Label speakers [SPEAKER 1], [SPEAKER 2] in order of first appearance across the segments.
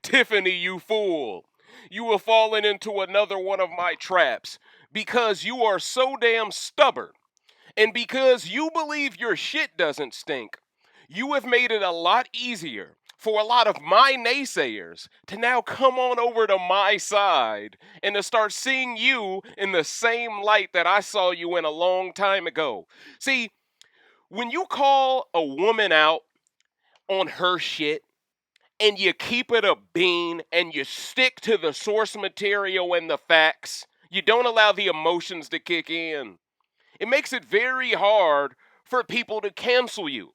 [SPEAKER 1] Tiffany, you fool. You have fallen into another one of my traps because you are so damn stubborn. And because you believe your shit doesn't stink, you have made it a lot easier for a lot of my naysayers to now come on over to my side and to start seeing you in the same light that I saw you in a long time ago. See, when you call a woman out on her shit and you keep it a bean and you stick to the source material and the facts, you don't allow the emotions to kick in. It makes it very hard for people to cancel you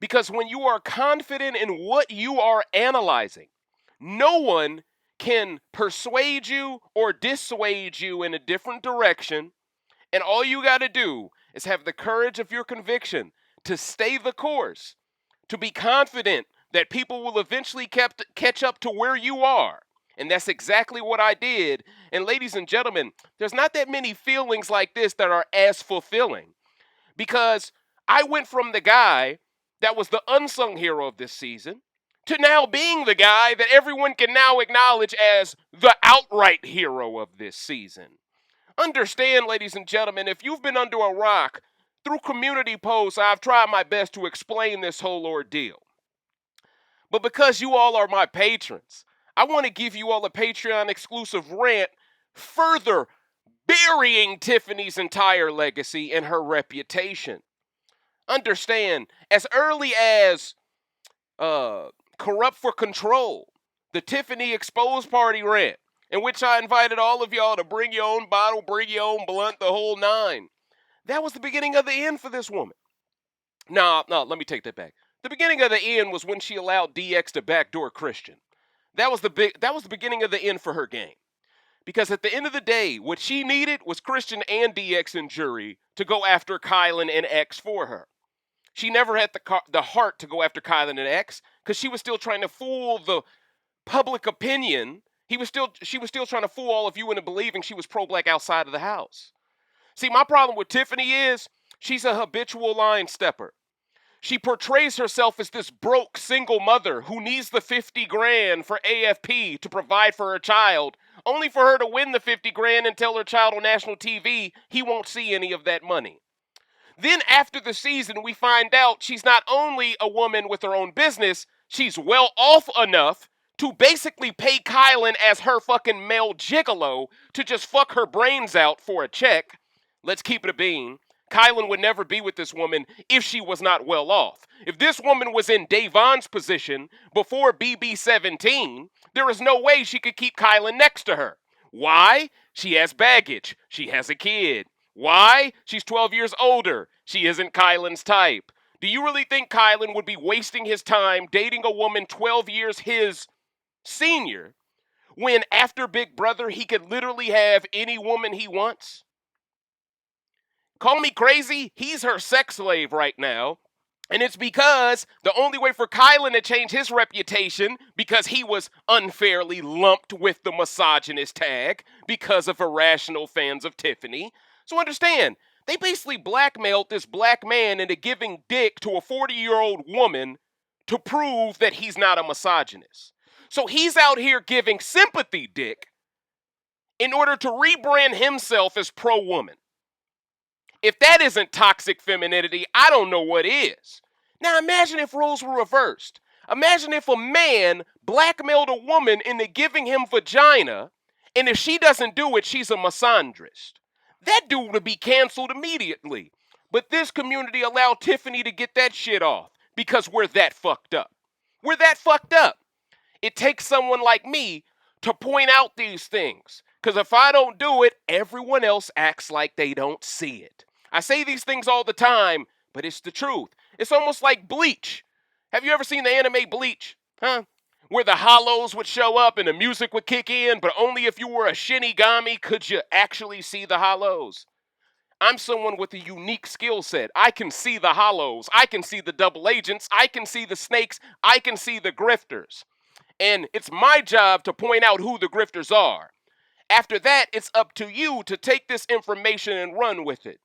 [SPEAKER 1] because when you are confident in what you are analyzing, no one can persuade you or dissuade you in a different direction. And all you got to do is have the courage of your conviction to stay the course, to be confident that people will eventually catch up to where you are. And that's exactly what I did. And ladies and gentlemen, there's not that many feelings like this that are as fulfilling because I went from the guy that was the unsung hero of this season to now being the guy that everyone can now acknowledge as the outright hero of this season. Understand, ladies and gentlemen, if you've been under a rock, through community posts, I've tried my best to explain this whole ordeal. But because you all are my patrons, I want to give you all a Patreon exclusive rant further burying Tiffany's entire legacy and her reputation. Understand, as early as Corrupt for Control, the Tiffany Exposed Party rant, in which I invited all of y'all to bring your own bottle, bring your own blunt, the whole nine. That was the beginning of the end for this woman. No, let me take that back. The beginning of the end was when she allowed DX to backdoor Christian. That was the beginning of the end for her game. Because at the end of the day, what she needed was Christian and DX and Jury to go after Kylan and X for her. She never had the heart to go after Kylan and X because she was still trying to fool the public opinion. She was still trying to fool all of you into believing she was pro-black outside of the house. See, my problem with Tiffany is she's a habitual line stepper. She portrays herself as this broke single mother who needs the 50 grand for AFP to provide for her child, only for her to win the 50 grand and tell her child on national TV he won't see any of that money. Then after the season, we find out she's not only a woman with her own business, she's well off enough to basically pay Kylan as her fucking male gigolo to just fuck her brains out for a check. Let's keep it a bean. Kylan would never be with this woman if she was not well off. If this woman was in Davon's position before BB17, there is no way she could keep Kylan next to her. Why? She has baggage. She has a kid. Why? She's 12 years older. She isn't Kylan's type. Do you really think Kylan would be wasting his time dating a woman 12 years his senior when after Big Brother he could literally have any woman he wants? Call me crazy, he's her sex slave right now. And it's because the only way for Kylan to change his reputation, because he was unfairly lumped with the misogynist tag because of irrational fans of Tiffany. So understand, they basically blackmailed this black man into giving dick to a 40-year-old woman to prove that he's not a misogynist. So he's out here giving sympathy dick in order to rebrand himself as pro-woman. If that isn't toxic femininity, I don't know what is. Now imagine if roles were reversed. Imagine if a man blackmailed a woman into giving him vagina, and if she doesn't do it, she's a misandrist. That dude would be canceled immediately. But this community allowed Tiffany to get that shit off because we're that fucked up. We're that fucked up. It takes someone like me to point out these things. Because if I don't do it, everyone else acts like they don't see it. I say these things all the time, but it's the truth. It's almost like Bleach. Have you ever seen the anime Bleach? Huh? Where the hollows would show up and the music would kick in, but only if you were a Shinigami could you actually see the hollows. I'm someone with a unique skill set. I can see the hollows. I can see the double agents. I can see the snakes. I can see the grifters. And it's my job to point out who the grifters are. After that, it's up to you to take this information and run with it.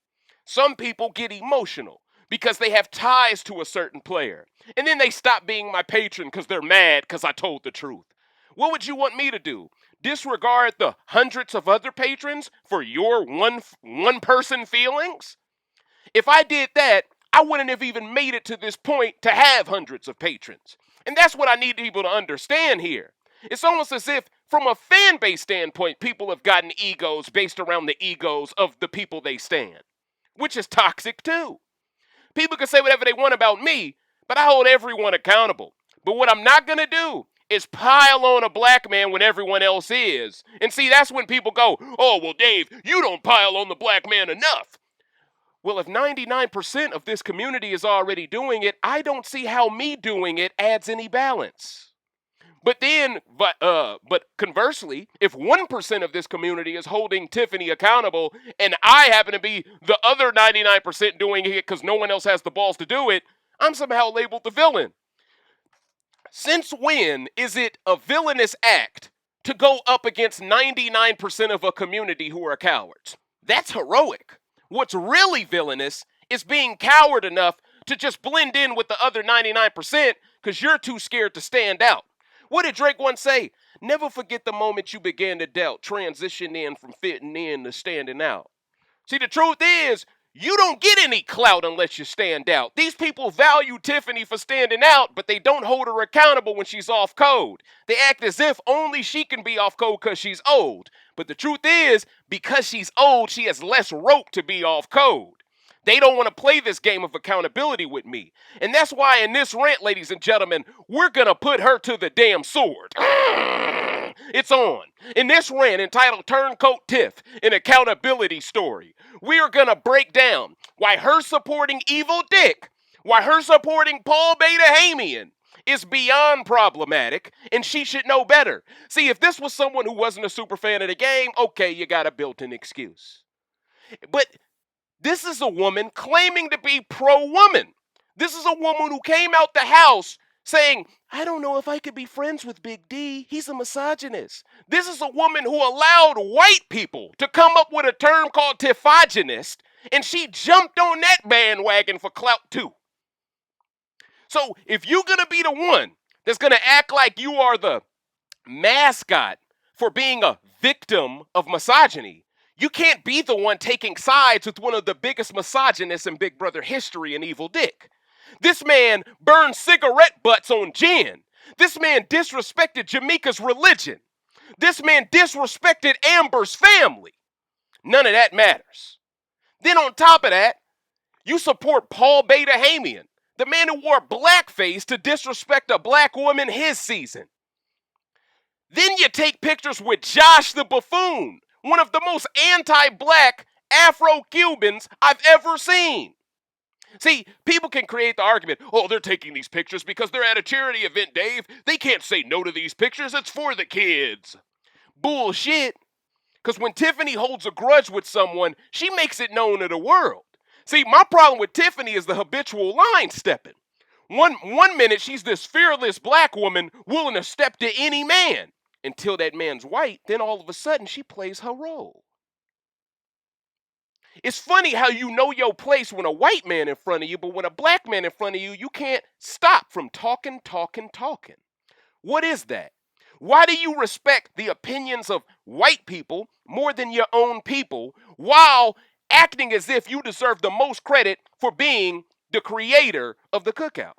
[SPEAKER 1] Some people get emotional. because they have ties to a certain player. And then they stop being my patron because they're mad because I told the truth. What would you want me to do? Disregard the hundreds of other patrons for your one person feelings? If I did that, I wouldn't have even made it to this point to have hundreds of patrons. And that's what I need people to understand here. It's almost as if, from a fan base standpoint, people have gotten egos based around the egos of the people they stand, which is toxic too. People can say whatever they want about me, but I hold everyone accountable. But what I'm not going to do is pile on a black man when everyone else is. And see, that's when people go, oh, well, Dave, you don't pile on the black man enough. Well, if 99% of this community is already doing it, I don't see how me doing it adds any balance. But conversely, if 1% of this community is holding Tiffany accountable and I happen to be the other 99% doing it because no one else has the balls to do it, I'm somehow labeled the villain. Since when is it a villainous act to go up against 99% of a community who are cowards? That's heroic. What's really villainous is being coward enough to just blend in with the other 99% because you're too scared to stand out. What did Drake once say? Never forget the moment you began to doubt, transition in from fitting in to standing out. See, the truth is, you don't get any clout unless you stand out. These people value Tiffany for standing out, but they don't hold her accountable when she's off code. They act as if only she can be off code because she's old. But the truth is, because she's old, she has less rope to be off code. They don't want to play this game of accountability with me. And that's why in this rant, ladies and gentlemen, we're going to put her to the damn sword. It's on. In this rant entitled Turncoat Tiff, an accountability story, we are going to break down why her supporting Evil Dick, why her supporting Paul Beta-Hamian is beyond problematic, and she should know better. See, if this was someone who wasn't a super fan of the game, okay, you got a built-in excuse. But this is a woman claiming to be pro-woman. This is a woman who came out the house saying, I don't know if I could be friends with Big D. He's a misogynist. This is a woman who allowed white people to come up with a term called tiffogynist, and she jumped on that bandwagon for clout too. So if you're going to be the one that's going to act like you are the mascot for being a victim of misogyny, you can't be the one taking sides with one of the biggest misogynists in Big Brother history, an Evil Dick. This man burned cigarette butts on Jen. This man disrespected Jamaica's religion. This man disrespected Amber's family. None of that matters. Then on top of that, you support Paul Beta-Hamian, the man who wore blackface to disrespect a black woman his season. Then you take pictures with Josh the Buffoon, one of the most anti-black Afro-Cubans I've ever seen. See, people can create the argument, oh, they're taking these pictures because they're at a charity event, Dave. They can't say no to these pictures. It's for the kids. Bullshit. Because when Tiffany holds a grudge with someone, she makes it known to the world. See, my problem with Tiffany is the habitual line stepping. One minute, she's this fearless black woman willing to step to any man. Until that man's white, then all of a sudden she plays her role. It's funny how you know your place when a white man in front of you, but when a black man in front of you, you can't stop from talking. What is that? Why do you respect the opinions of white people more than your own people while acting as if you deserve the most credit for being the creator of the cookout?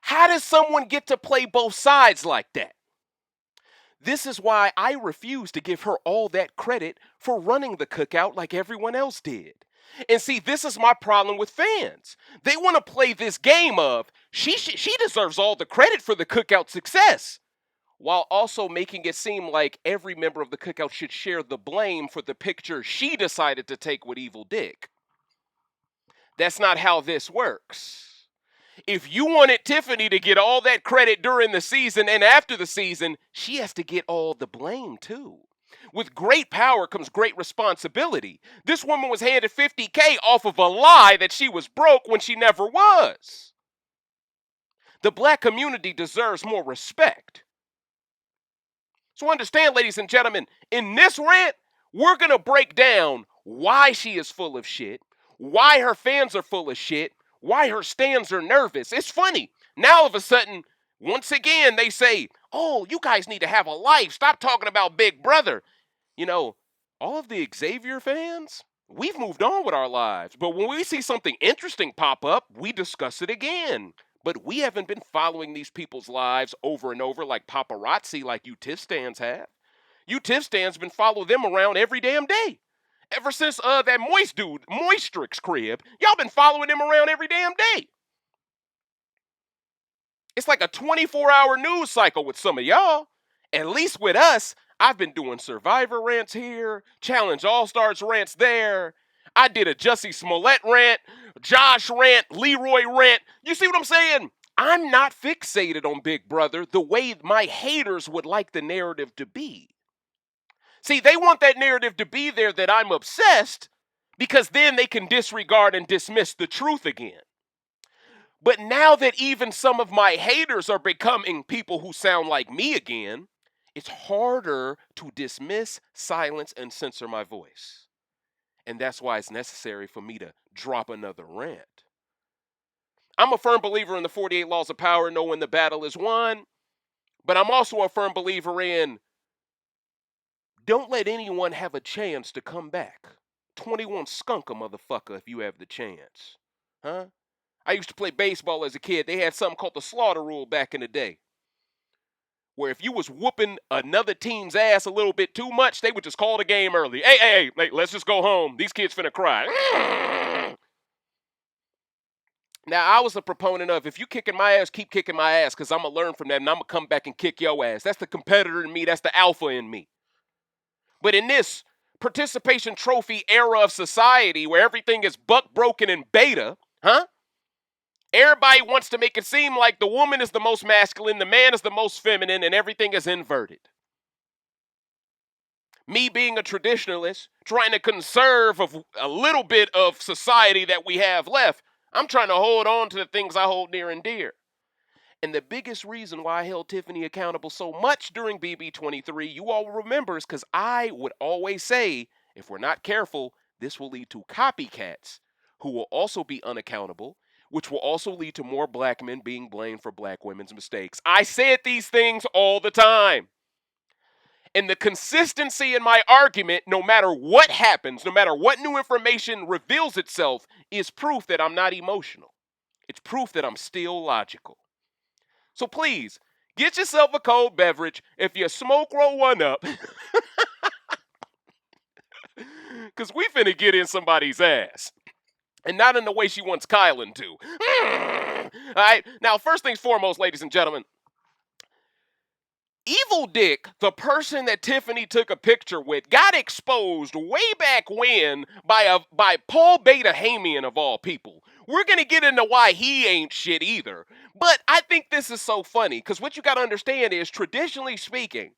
[SPEAKER 1] How does someone get to play both sides like that? This is why I refuse to give her all that credit for running the cookout like everyone else did. And see, this is my problem with fans. They want to play this game of, she deserves all the credit for the cookout success, while also making it seem like every member of the cookout should share the blame for the picture she decided to take with Evil Dick. That's not how this works. If you wanted Tiffany to get all that credit during the season and after the season, she has to get all the blame too. With great power comes great responsibility. This woman was handed $50K off of a lie that she was broke when she never was. The black community deserves more respect. So understand, ladies and gentlemen, in this rant, we're going to break down why she is full of shit, why her fans are full of shit, why her stands are nervous. It's funny. Now all of a sudden, once again, they say, oh, you guys need to have a life. Stop talking about Big Brother. You know, all of the Xavier fans, we've moved on with our lives. But when we see something interesting pop up, we discuss it again. But we haven't been following these people's lives over and over like paparazzi like you Tiff stands have. You Tiff stands been following them around every damn day. Ever since that Moist dude, Moistrix crib, y'all been following him around every damn day. It's like a 24-hour news cycle with some of y'all. At least with us, I've been doing Survivor rants here, Challenge All-Stars rants there. I did a Jussie Smollett rant, Josh rant, Leroy rant. You see what I'm saying? I'm not fixated on Big Brother the way my haters would like the narrative to be. See, they want that narrative to be there that I'm obsessed because then they can disregard and dismiss the truth again. But now that even some of my haters are becoming people who sound like me again, it's harder to dismiss, silence, and censor my voice. And that's why it's necessary for me to drop another rant. I'm a firm believer in the 48 laws of power, know when the battle is won. But I'm also a firm believer in don't let anyone have a chance to come back. 21 skunk a motherfucker if you have the chance. Huh? I used to play baseball as a kid. They had something called the slaughter rule back in the day. Where if you was whooping another team's ass a little bit too much, they would just call the game early. Hey, let's just go home. These kids finna cry. Now, I was a proponent of if you kicking my ass, keep kicking my ass because I'm going to learn from that and I'm going to come back and kick your ass. That's the competitor in me. That's the alpha in me. But in this participation trophy era of society where everything is buck broken and beta, everybody wants to make it seem like the woman is the most masculine, the man is the most feminine, and everything is inverted. Me being a traditionalist, trying to conserve a little bit of society that we have left, I'm trying to hold on to the things I hold near and dear. And the biggest reason why I held Tiffany accountable so much during BB23, you all will remember, is because I would always say, if we're not careful, this will lead to copycats who will also be unaccountable, which will also lead to more black men being blamed for black women's mistakes. I said these things all the time. And the consistency in my argument, no matter what happens, no matter what new information reveals itself, is proof that I'm not emotional. It's proof that I'm still logical. So please, get yourself a cold beverage. If you smoke, roll one up. Because we finna get in somebody's ass. And not in the way she wants Kylan to. All right, now first things foremost, ladies and gentlemen. Evil Dick, the person that Tiffany took a picture with, got exposed way back when by Paul Beta-Hamian of all people. We're going to get into why he ain't shit either. But I think this is so funny because what you got to understand is, traditionally speaking,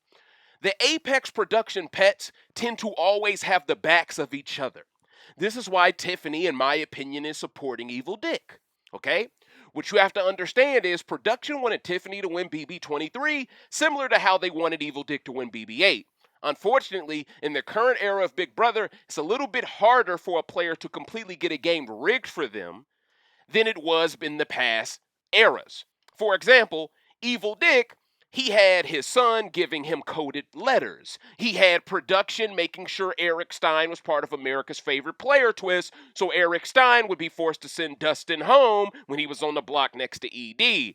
[SPEAKER 1] the Apex production pets tend to always have the backs of each other. This is why Tiffany, in my opinion, is supporting Evil Dick. Okay? What you have to understand is production wanted Tiffany to win BB23, similar to how they wanted Evil Dick to win BB8. Unfortunately, in the current era of Big Brother, it's a little bit harder for a player to completely get a game rigged for them than it was in the past eras. For example, Evil Dick, he had his son giving him coded letters. He had production making sure Eric Stein was part of America's Favorite Player twist, so Eric Stein would be forced to send Dustin home when he was on the block next to ED.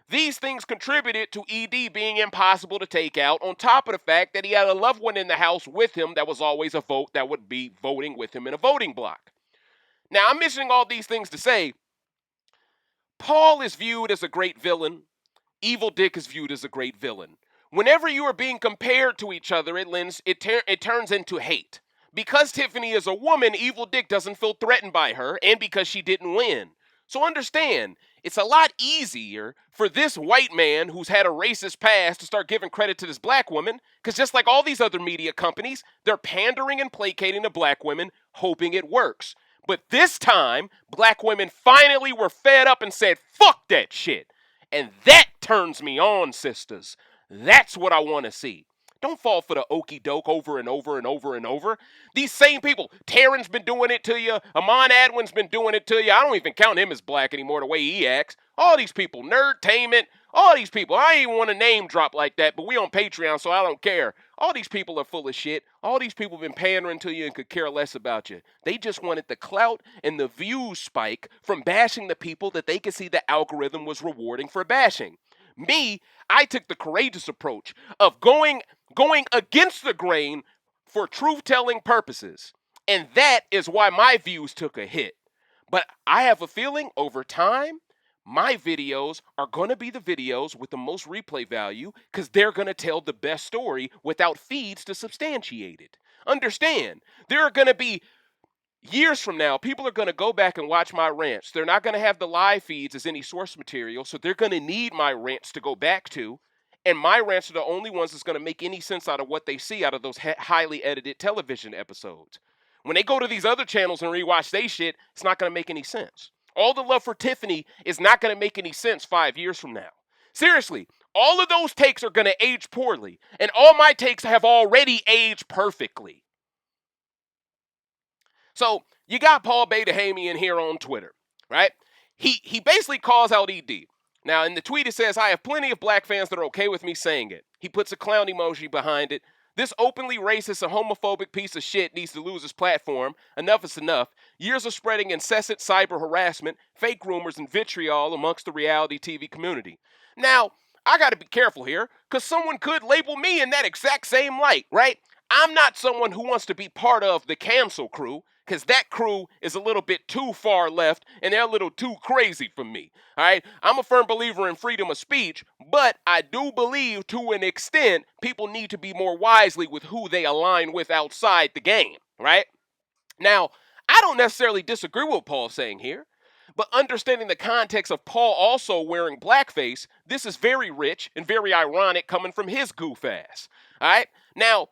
[SPEAKER 1] These things contributed to ED being impossible to take out, on top of the fact that he had a loved one in the house with him that was always a vote that would be voting with him in a voting block. Now, I'm mentioning all these things to say, Paul is viewed as a great villain. Evil Dick is viewed as a great villain. Whenever you are being compared to each other, it turns into hate. Because Tiffany is a woman, Evil Dick doesn't feel threatened by her, and because she didn't win. So understand, it's a lot easier for this white man who's had a racist past to start giving credit to this black woman, because just like all these other media companies, they're pandering and placating to black women, hoping it works. But this time, black women finally were fed up and said, fuck that shit. And that turns me on, sisters. That's what I want to see. Don't fall for the okey doke over and over and over and over. These same people, Taryn's been doing it to you. Amon Adwin's been doing it to you. I don't even count him as black anymore the way he acts. All these people, Nerdtainment, all these people. I ain't even want to name drop like that, but we on Patreon, so I don't care. All these people are full of shit. All these people have been pandering to you and could care less about you. They just wanted the clout and the views spike from bashing the people that they could see the algorithm was rewarding for bashing. Me, I took the courageous approach of going against the grain for truth-telling purposes. And that is why my views took a hit. But I have a feeling over time, my videos are going to be the videos with the most replay value because they're going to tell the best story without feeds to substantiate it. Understand, there are going to be years from now, people are going to go back and watch my rants. They're not going to have the live feeds as any source material, so they're going to need my rants to go back to. And my rants are the only ones that's going to make any sense out of what they see out of those highly edited television episodes. When they go to these other channels and rewatch they shit, it's not going to make any sense. All the love for Tiffany is not going to make any sense 5 years from now. Seriously, all of those takes are going to age poorly, and all my takes have already aged perfectly. So you got Paul Betahamian here on Twitter, right? He basically calls out ED. Now, in the tweet, it says, I have plenty of black fans that are okay with me saying it. He puts a clown emoji behind it. This openly racist and homophobic piece of shit needs to lose his platform. Enough is enough. Years of spreading incessant cyber harassment, fake rumors, and vitriol amongst the reality TV community. Now, I got to be careful here, because someone could label me in that exact same light, right? I'm not someone who wants to be part of the cancel crew, because that crew is a little bit too far left, and they're a little too crazy for me, all right? I'm a firm believer in freedom of speech, but I do believe to an extent people need to be more wisely with who they align with outside the game, right? Now, I don't necessarily disagree with what Paul's saying here, but understanding the context of Paul also wearing blackface, this is very rich and very ironic coming from his goof ass, all right? Now,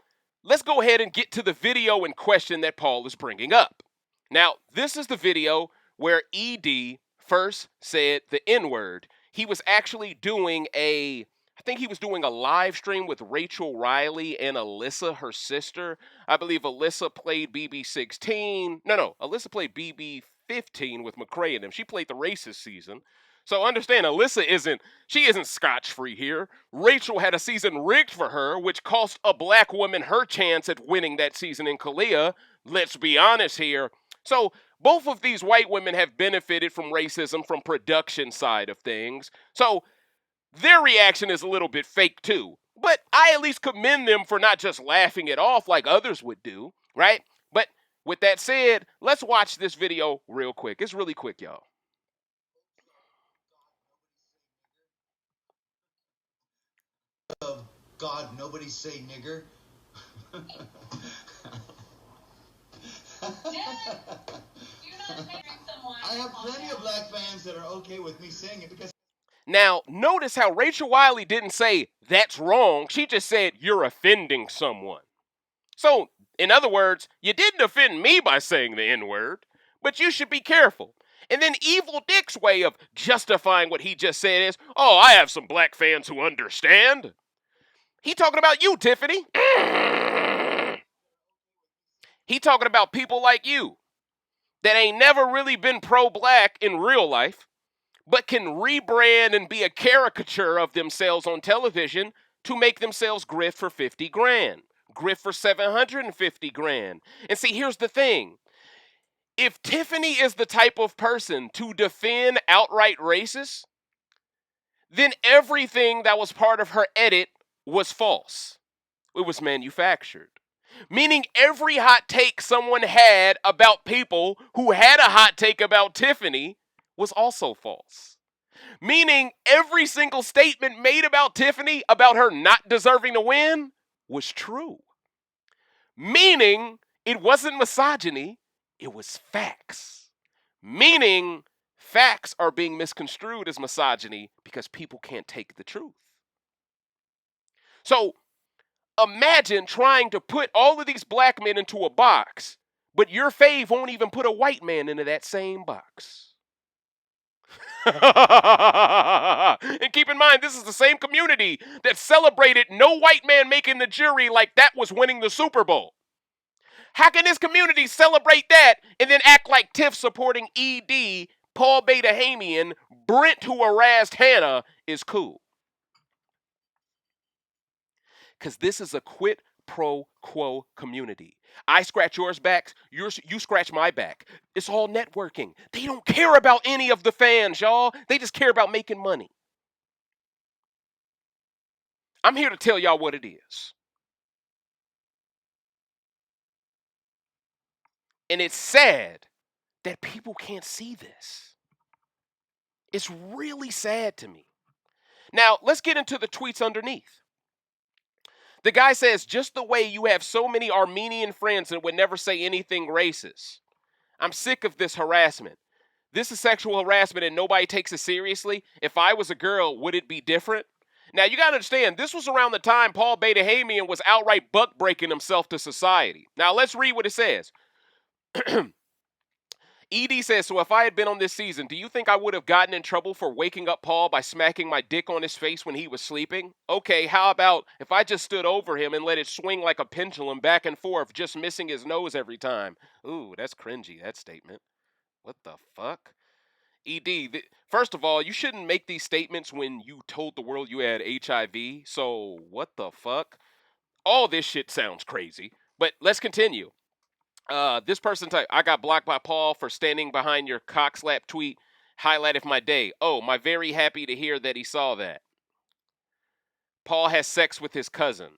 [SPEAKER 1] let's go ahead and get to the video in question that Paul is bringing up. Now, this is the video where ED first said the N-word. He was actually doing I think he was doing a live stream with Rachel Riley and Alyssa, her sister. I believe Alyssa played BB16. No, Alyssa played BB15 with McCrae and them. She played the racist season. So understand, Alyssa isn't scotch-free here. Rachel had a season rigged for her, which cost a black woman her chance at winning that season in Kalia. Let's be honest here. So both of these white women have benefited from racism from production side of things. So their reaction is a little bit fake too. But I at least commend them for not just laughing it off like others would do, right? But with that said, let's watch this video real quick. It's really quick, y'all.
[SPEAKER 2] God, nobody say nigger. I have plenty of black fans that are okay with me saying it because...
[SPEAKER 1] Now, notice how Rachel Wiley didn't say, that's wrong. She just said, you're offending someone. So, in other words, you didn't offend me by saying the N-word, but you should be careful. And then Evil Dick's way of justifying what he just said is, oh, I have some black fans who understand. He talking about you, Tiffany. He talking about people like you that ain't never really been pro-black in real life, but can rebrand and be a caricature of themselves on television to make themselves grift for 50 grand, grift for 750 grand. And see, here's the thing. If Tiffany is the type of person to defend outright racists, then everything that was part of her edit was false. It was manufactured. Meaning every hot take someone had about people who had a hot take about Tiffany was also false. Meaning every single statement made about Tiffany, about her not deserving to win, was true. Meaning it wasn't misogyny, it was facts. Meaning facts are being misconstrued as misogyny because people can't take the truth. So imagine trying to put all of these black men into a box, but your fave won't even put a white man into that same box. And keep in mind, this is the same community that celebrated no white man making the jury like that was winning the Super Bowl. How can this community celebrate that and then act like Tiff supporting ED, Paul Beta-Hamian, Brent who harassed Hannah is cool? Because this is a quid pro quo community. I scratch yours back, you scratch my back. It's all networking. They don't care about any of the fans, y'all. They just care about making money. I'm here to tell y'all what it is. And it's sad that people can't see this. It's really sad to me. Now, let's get into the tweets underneath. The guy says, just the way you have so many Armenian friends and would never say anything racist. I'm sick of this harassment. This is sexual harassment and nobody takes it seriously. If I was a girl, would it be different? Now, you got to understand, this was around the time Paul Beta-Hamian was outright buck-breaking himself to society. Now, let's read what it says. ED says, so if I had been on this season, do you think I would have gotten in trouble for waking up Paul by smacking my dick on his face when he was sleeping? Okay, how about if I just stood over him and let it swing like a pendulum back and forth, just missing his nose every time? Ooh, that's cringy, that statement. What the fuck? ED, first of all, you shouldn't make these statements when you told the world you had HIV, so what the fuck? All this shit sounds crazy, but let's continue. This person type, I got blocked by Paul for standing behind your cock slap tweet. Highlight of my day. Oh, my very happy to hear that he saw that. Paul has sex with his cousin.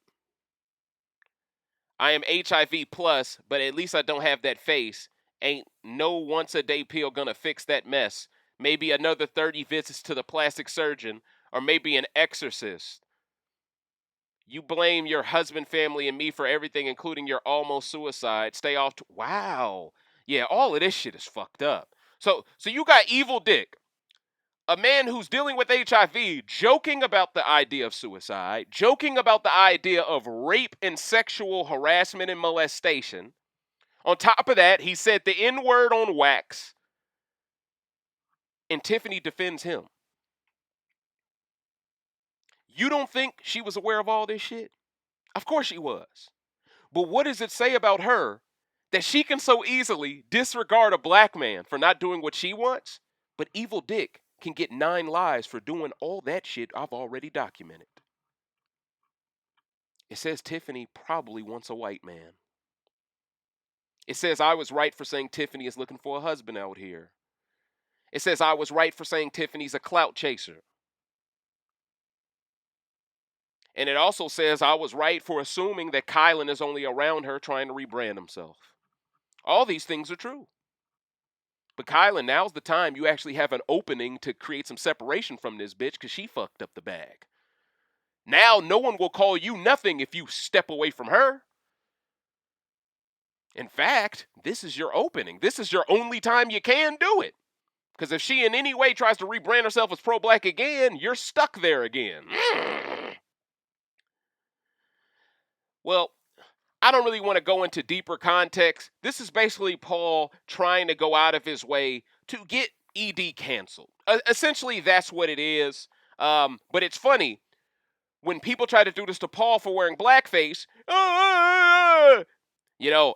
[SPEAKER 1] I am HIV plus, but at least I don't have that face. Ain't no once a day pill gonna fix that mess. Maybe another 30 visits to the plastic surgeon, or maybe an exorcist. You blame your husband, family, and me for everything, including your almost suicide. Stay off. Wow. Yeah, all of this shit is fucked up. So you got Evil Dick, a man who's dealing with HIV, joking about the idea of suicide, joking about the idea of rape and sexual harassment and molestation. On top of that, he said the N-word on wax, and Tiffany defends him. You don't think she was aware of all this shit? Of course she was. But what does it say about her that she can so easily disregard a black man for not doing what she wants, but Evil Dick can get 9 lives for doing all that shit I've already documented? It says Tiffany probably wants a white man. It says I was right for saying Tiffany is looking for a husband out here. It says I was right for saying Tiffany's a clout chaser. And it also says I was right for assuming that Kylan is only around her trying to rebrand himself. All these things are true. But Kylan, now's the time you actually have an opening to create some separation from this bitch because she fucked up the bag. Now no one will call you nothing if you step away from her. In fact, this is your opening. This is your only time you can do it. Because if she in any way tries to rebrand herself as pro-black again, you're stuck there again. Well, I don't really want to go into deeper context. This is basically Paul trying to go out of his way to get ED canceled. Essentially, that's what it is. But it's funny. When people try to do this to Paul for wearing blackface,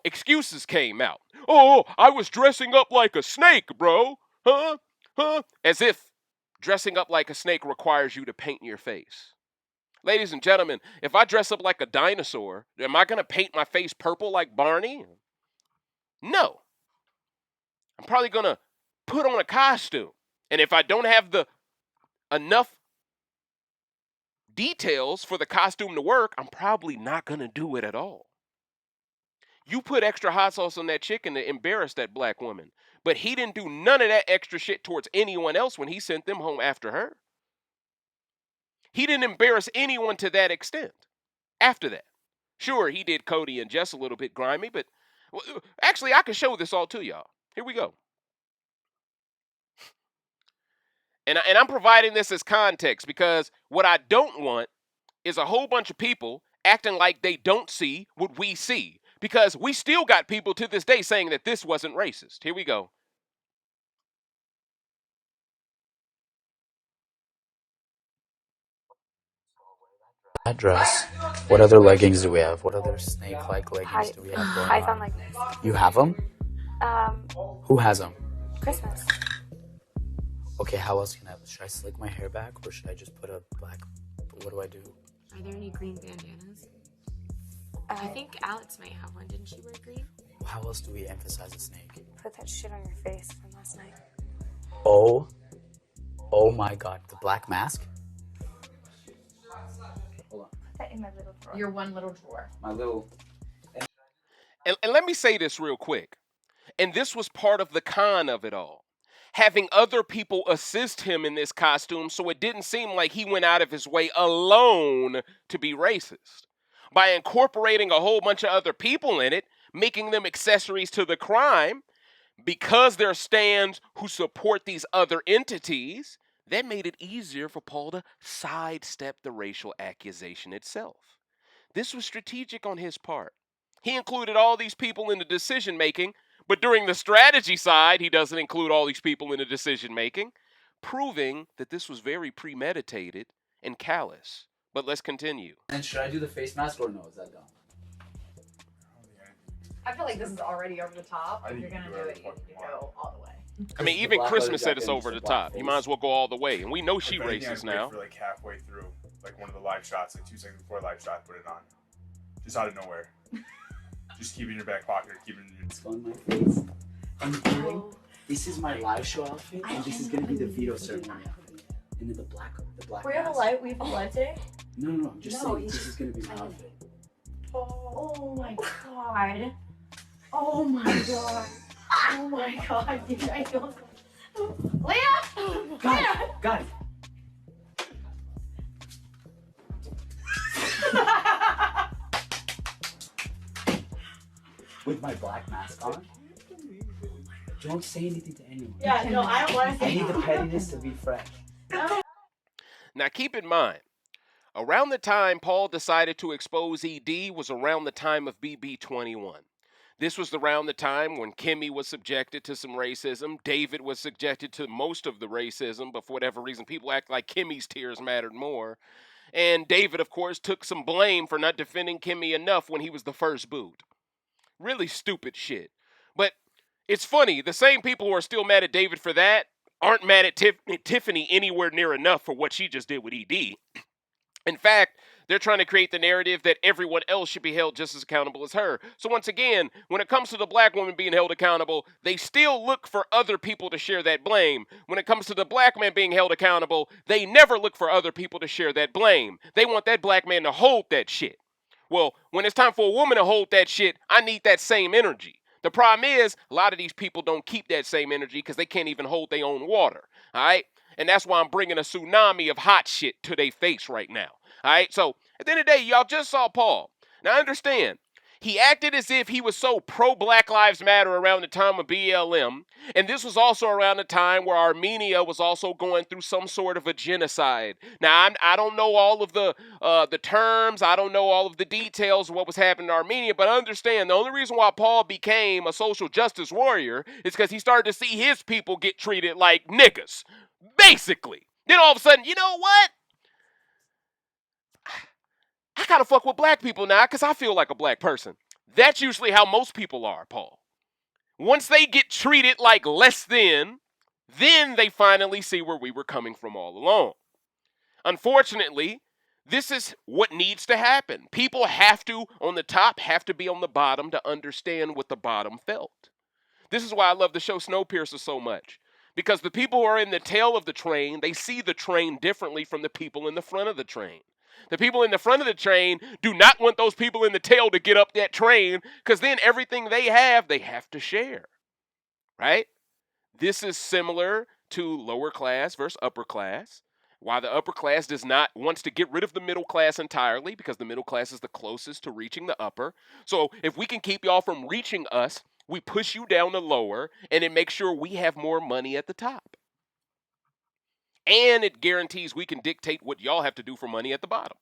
[SPEAKER 1] excuses came out. Oh, I was dressing up like a snake, bro. Huh? As if dressing up like a snake requires you to paint your face. Ladies and gentlemen, if I dress up like a dinosaur, am I going to paint my face purple like Barney? No. I'm probably going to put on a costume. And if I don't have the enough details for the costume to work, I'm probably not going to do it at all. You put extra hot sauce on that chicken to embarrass that black woman. But he didn't do none of that extra shit towards anyone else when he sent them home after her. He didn't embarrass anyone to that extent after that. Sure, he did Cody and Jess a little bit grimy, but actually, I can show this all to y'all. Here we go. And I'm providing this as context because what I don't want is a whole bunch of people acting like they don't see what we see. Because we still got people to this day saying that this wasn't racist. Here we go.
[SPEAKER 3] That dress. What other leggings do we have? What other snake-like leggings do we have going
[SPEAKER 4] Python
[SPEAKER 3] on?
[SPEAKER 4] leggings.
[SPEAKER 3] You have them? Who has them?
[SPEAKER 4] Christmas.
[SPEAKER 3] Okay, how else can I? Should I slick my hair back or should I just put a black? What do I do?
[SPEAKER 5] Are there any green bandanas? I think Alex might have one. Didn't she wear green?
[SPEAKER 3] How else do we emphasize a snake?
[SPEAKER 4] Put that shit on your face from last night.
[SPEAKER 3] Oh my God! The black mask. Hold on.
[SPEAKER 4] Put that in my little drawer.
[SPEAKER 5] Your one little drawer.
[SPEAKER 3] My little.
[SPEAKER 1] And let me say this real quick. And this was part of the con of it all. Having other people assist him in this costume so it didn't seem like he went out of his way alone to be racist. By incorporating a whole bunch of other people in it, making them accessories to the crime, because they're stands who support these other entities, that made it easier for Paul to sidestep the racial accusation itself. This was strategic on his part. He included all these people in the decision making, but during the strategy side, he doesn't include all these people in the decision making, proving that this was very premeditated and callous. But let's continue.
[SPEAKER 3] And should I do the face mask or no? Is that dumb?
[SPEAKER 6] I feel like this is already over the top. If you're gonna do it, you need to go all the way.
[SPEAKER 1] I mean, even Christmas said it's over the top. You might as well go all the way. And we know she racist now.
[SPEAKER 7] For like halfway through, like one of the live shots, like 2 seconds before live shot, put it on. Just out of nowhere. Just keep it in your back pocket. Keep it in your...
[SPEAKER 3] It's on my face. I'm wearing. This is my live show outfit, and this is gonna be the veto ceremony outfit. And then the black.
[SPEAKER 6] We have a
[SPEAKER 3] mask.
[SPEAKER 6] light. We have a light today.
[SPEAKER 3] No. I'm just saying this is gonna be my outfit.
[SPEAKER 6] Oh my god. Oh my god. Oh my god, dude. I feel so... Leah!
[SPEAKER 3] Guys. With my black mask on. Don't say anything to anyone.
[SPEAKER 6] Yeah, no, I don't want to
[SPEAKER 3] I
[SPEAKER 6] say
[SPEAKER 3] need the pettiness to be fresh.
[SPEAKER 1] Now keep in mind, around the time Paul decided to expose ED was around the time of BB21. This was around the time when Kimmy was subjected to some racism. David was subjected to most of the racism, but for whatever reason, people act like Kimmy's tears mattered more. And David, of course, took some blame for not defending Kimmy enough when he was the first boot. Really stupid shit. But it's funny, the same people who are still mad at David for that aren't mad at Tiffany anywhere near enough for what she just did with ED. In fact, they're trying to create the narrative that everyone else should be held just as accountable as her. So once again, when it comes to the black woman being held accountable, they still look for other people to share that blame. When it comes to the black man being held accountable, they never look for other people to share that blame. They want that black man to hold that shit. Well, when it's time for a woman to hold that shit, I need that same energy. The problem is, a lot of these people don't keep that same energy because they can't even hold their own water, all right? And that's why I'm bringing a tsunami of hot shit to their face right now, all right? So, at the end of the day, y'all just saw Paul. Now, understand, he acted as if he was so pro-Black Lives Matter around the time of BLM, and this was also around the time where Armenia was also going through some sort of a genocide. Now, I don't know all of the terms, I don't know all of the details of what was happening in Armenia, but understand, the only reason why Paul became a social justice warrior is because he started to see his people get treated like niggas, basically. Then all of a sudden, you know what? I gotta fuck with black people now because I feel like a black person. That's usually how most people are, Paul. Once they get treated like less than, then they finally see where we were coming from all along. Unfortunately, this is what needs to happen. People have to, on the top, have to be on the bottom to understand what the bottom felt. This is why I love the show Snowpiercer so much. Because the people who are in the tail of the train, they see the train differently from the people in the front of the train. The people in the front of the train do not want those people in the tail to get up that train because then everything they have to share, right? This is similar to lower class versus upper class. Why the upper class wants to get rid of the middle class entirely because the middle class is the closest to reaching the upper. So if we can keep y'all from reaching us, we push you down to lower and it makes sure we have more money at the top. And it guarantees we can dictate what y'all have to do for money at the bottom.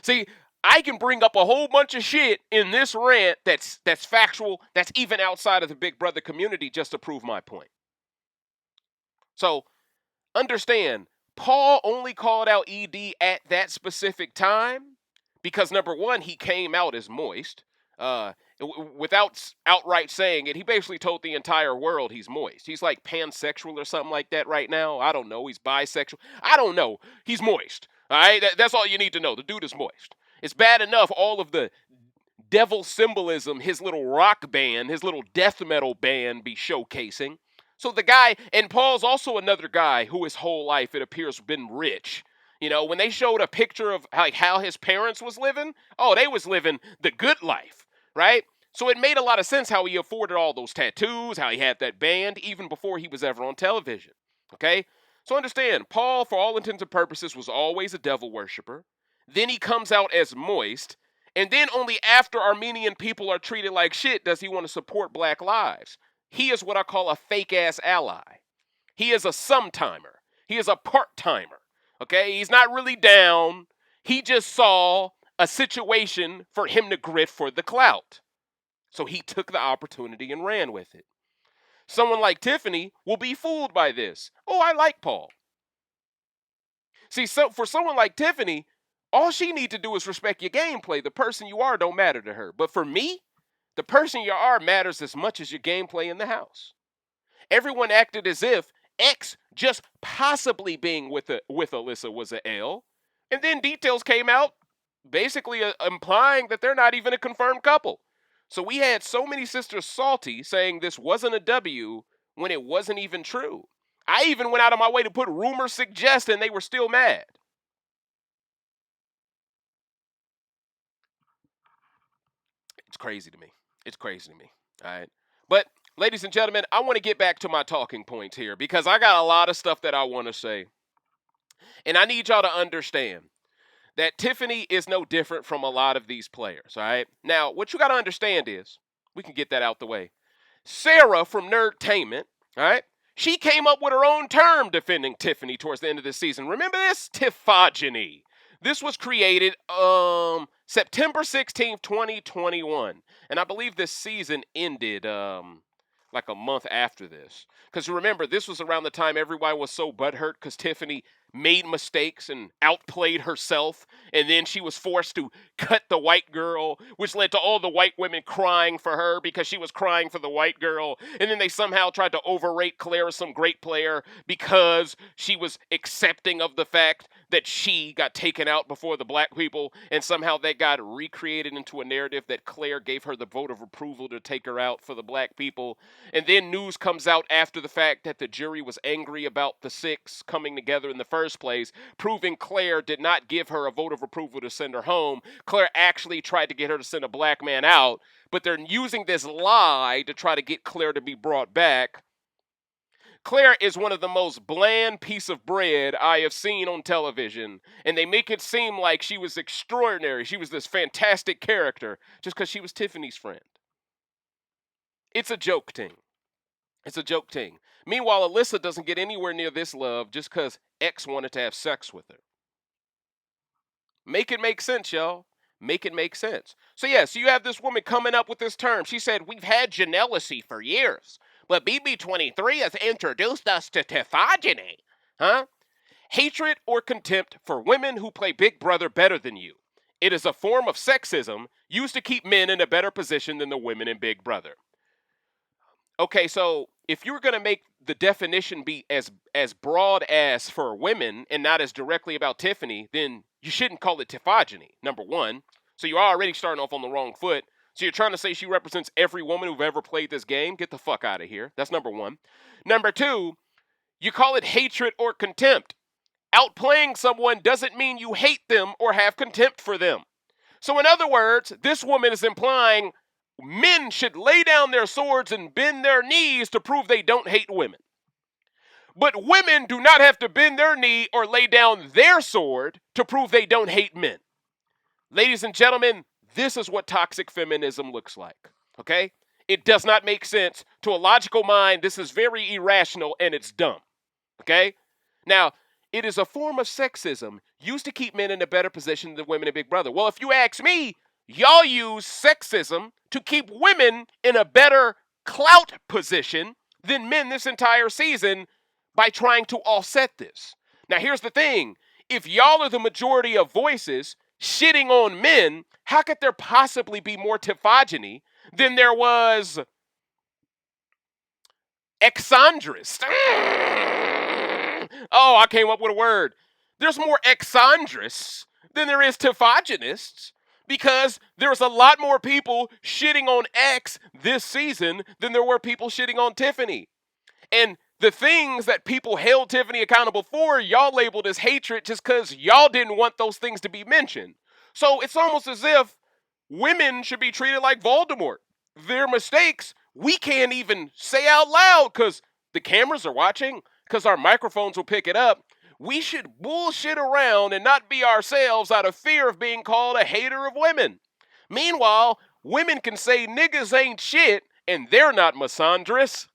[SPEAKER 1] See, I can bring up a whole bunch of shit in this rant that's factual, that's even outside of the Big Brother community just to prove my point. So, understand, Paul only called out ED at that specific time because, number one, he came out as moist. Without outright saying it, he basically told the entire world he's moist. He's like pansexual or something like that right now. I don't know. He's bisexual. I don't know. He's moist. All right? That's all you need to know. The dude is moist. It's bad enough all of the devil symbolism his little rock band, his little death metal band be showcasing. So the guy, and Paul's also another guy who his whole life, it appears, been rich. You know, when they showed a picture of like how his parents was living, oh, they was living the good life, right? So it made a lot of sense how he afforded all those tattoos, how he had that band, even before he was ever on television, okay? So understand, Paul, for all intents and purposes, was always a devil worshiper. Then he comes out as moist, and then only after Armenian people are treated like shit does he want to support black lives. He is what I call a fake-ass ally. He is a sometimer. He is a part-timer. Okay? He's not really down. He just saw a situation for him to grit for the clout. So he took the opportunity and ran with it. Someone like Tiffany will be fooled by this. Oh, I like Paul. See, so for someone like Tiffany, all she need to do is respect your gameplay. The person you are don't matter to her. But for me, the person you are matters as much as your gameplay in the house. Everyone acted as if X just possibly being with Alyssa was a L. And then details came out basically implying that they're not even a confirmed couple. So we had so many sisters salty saying this wasn't a W when it wasn't even true. I even went out of my way to put rumors suggest and they were still mad. It's crazy to me. It's crazy to me. All right. But, ladies and gentlemen, I want to get back to my talking points here because I got a lot of stuff that I want to say. And I need y'all to understand that Tiffany is no different from a lot of these players. All right. Now, what you got to understand is, we can get that out the way. Sarah from Nerdtainment, all right, she came up with her own term defending Tiffany towards the end of the season. Remember this? Tiffogeny. This was created September 16th, 2021. And I believe this season ended like a month after this. Because remember, this was around the time everyone was so butthurt because Tiffany made mistakes and outplayed herself. And then she was forced to cut the white girl, which led to all the white women crying for her because she was crying for the white girl. And then they somehow tried to overrate Claire as some great player because she was accepting of the fact that she got taken out before the black people. And somehow that got recreated into a narrative that Claire gave her the vote of approval to take her out for the black people. And then news comes out after the fact that the jury was angry about the six coming together in the first place, proving Claire did not give her a vote of approval to send her home. Claire actually tried to get her to send a black man out, but they're using this lie to try to get Claire to be brought back. Claire is one of the most bland piece of bread I have seen on television, and they make it seem like she was extraordinary. She was this fantastic character just because she was Tiffany's friend. It's a joke thing. It's a joke thing. Meanwhile, Alyssa doesn't get anywhere near this love just because X wanted to have sex with her. Make it make sense, y'all. Make it make sense. So you have this woman coming up with this term. She said, we've had Janelacy for years, but BB23 has introduced us to Tiffogeny. Huh? Hatred or contempt for women who play Big Brother better than you. It is a form of sexism used to keep men in a better position than the women in Big Brother. Okay, so if you're going to make the definition be as broad as for women and not as directly about Tiffany, then you shouldn't call it Tiffogeny, number one. So you're already starting off on the wrong foot. So you're trying to say she represents every woman who've ever played this game? Get the fuck out of here. That's number one. Number two, you call it hatred or contempt. Outplaying someone doesn't mean you hate them or have contempt for them. So in other words, this woman is implying men should lay down their swords and bend their knees to prove they don't hate women. But women do not have to bend their knee or lay down their sword to prove they don't hate men. Ladies and gentlemen, this is what toxic feminism looks like, okay? It does not make sense. To a logical mind, this is very irrational and it's dumb, okay? Now, it is a form of sexism used to keep men in a better position than women in Big Brother. Well, if you ask me, y'all use sexism to keep women in a better clout position than men this entire season by trying to offset this. Now, here's the thing. If y'all are the majority of voices shitting on men, how could there possibly be more Tiffogeny than there was exandrist? Oh, I came up with a word. There's more exandrists than there is Tiffogenists because there's a lot more people shitting on X this season than there were people shitting on Tiffany. And the things that people held Tiffany accountable for, y'all labeled as hatred just because y'all didn't want those things to be mentioned. So it's almost as if women should be treated like Voldemort. Their mistakes, we can't even say out loud because the cameras are watching, because our microphones will pick it up. We should bullshit around and not be ourselves out of fear of being called a hater of women. Meanwhile, women can say niggas ain't shit and they're not misandrous.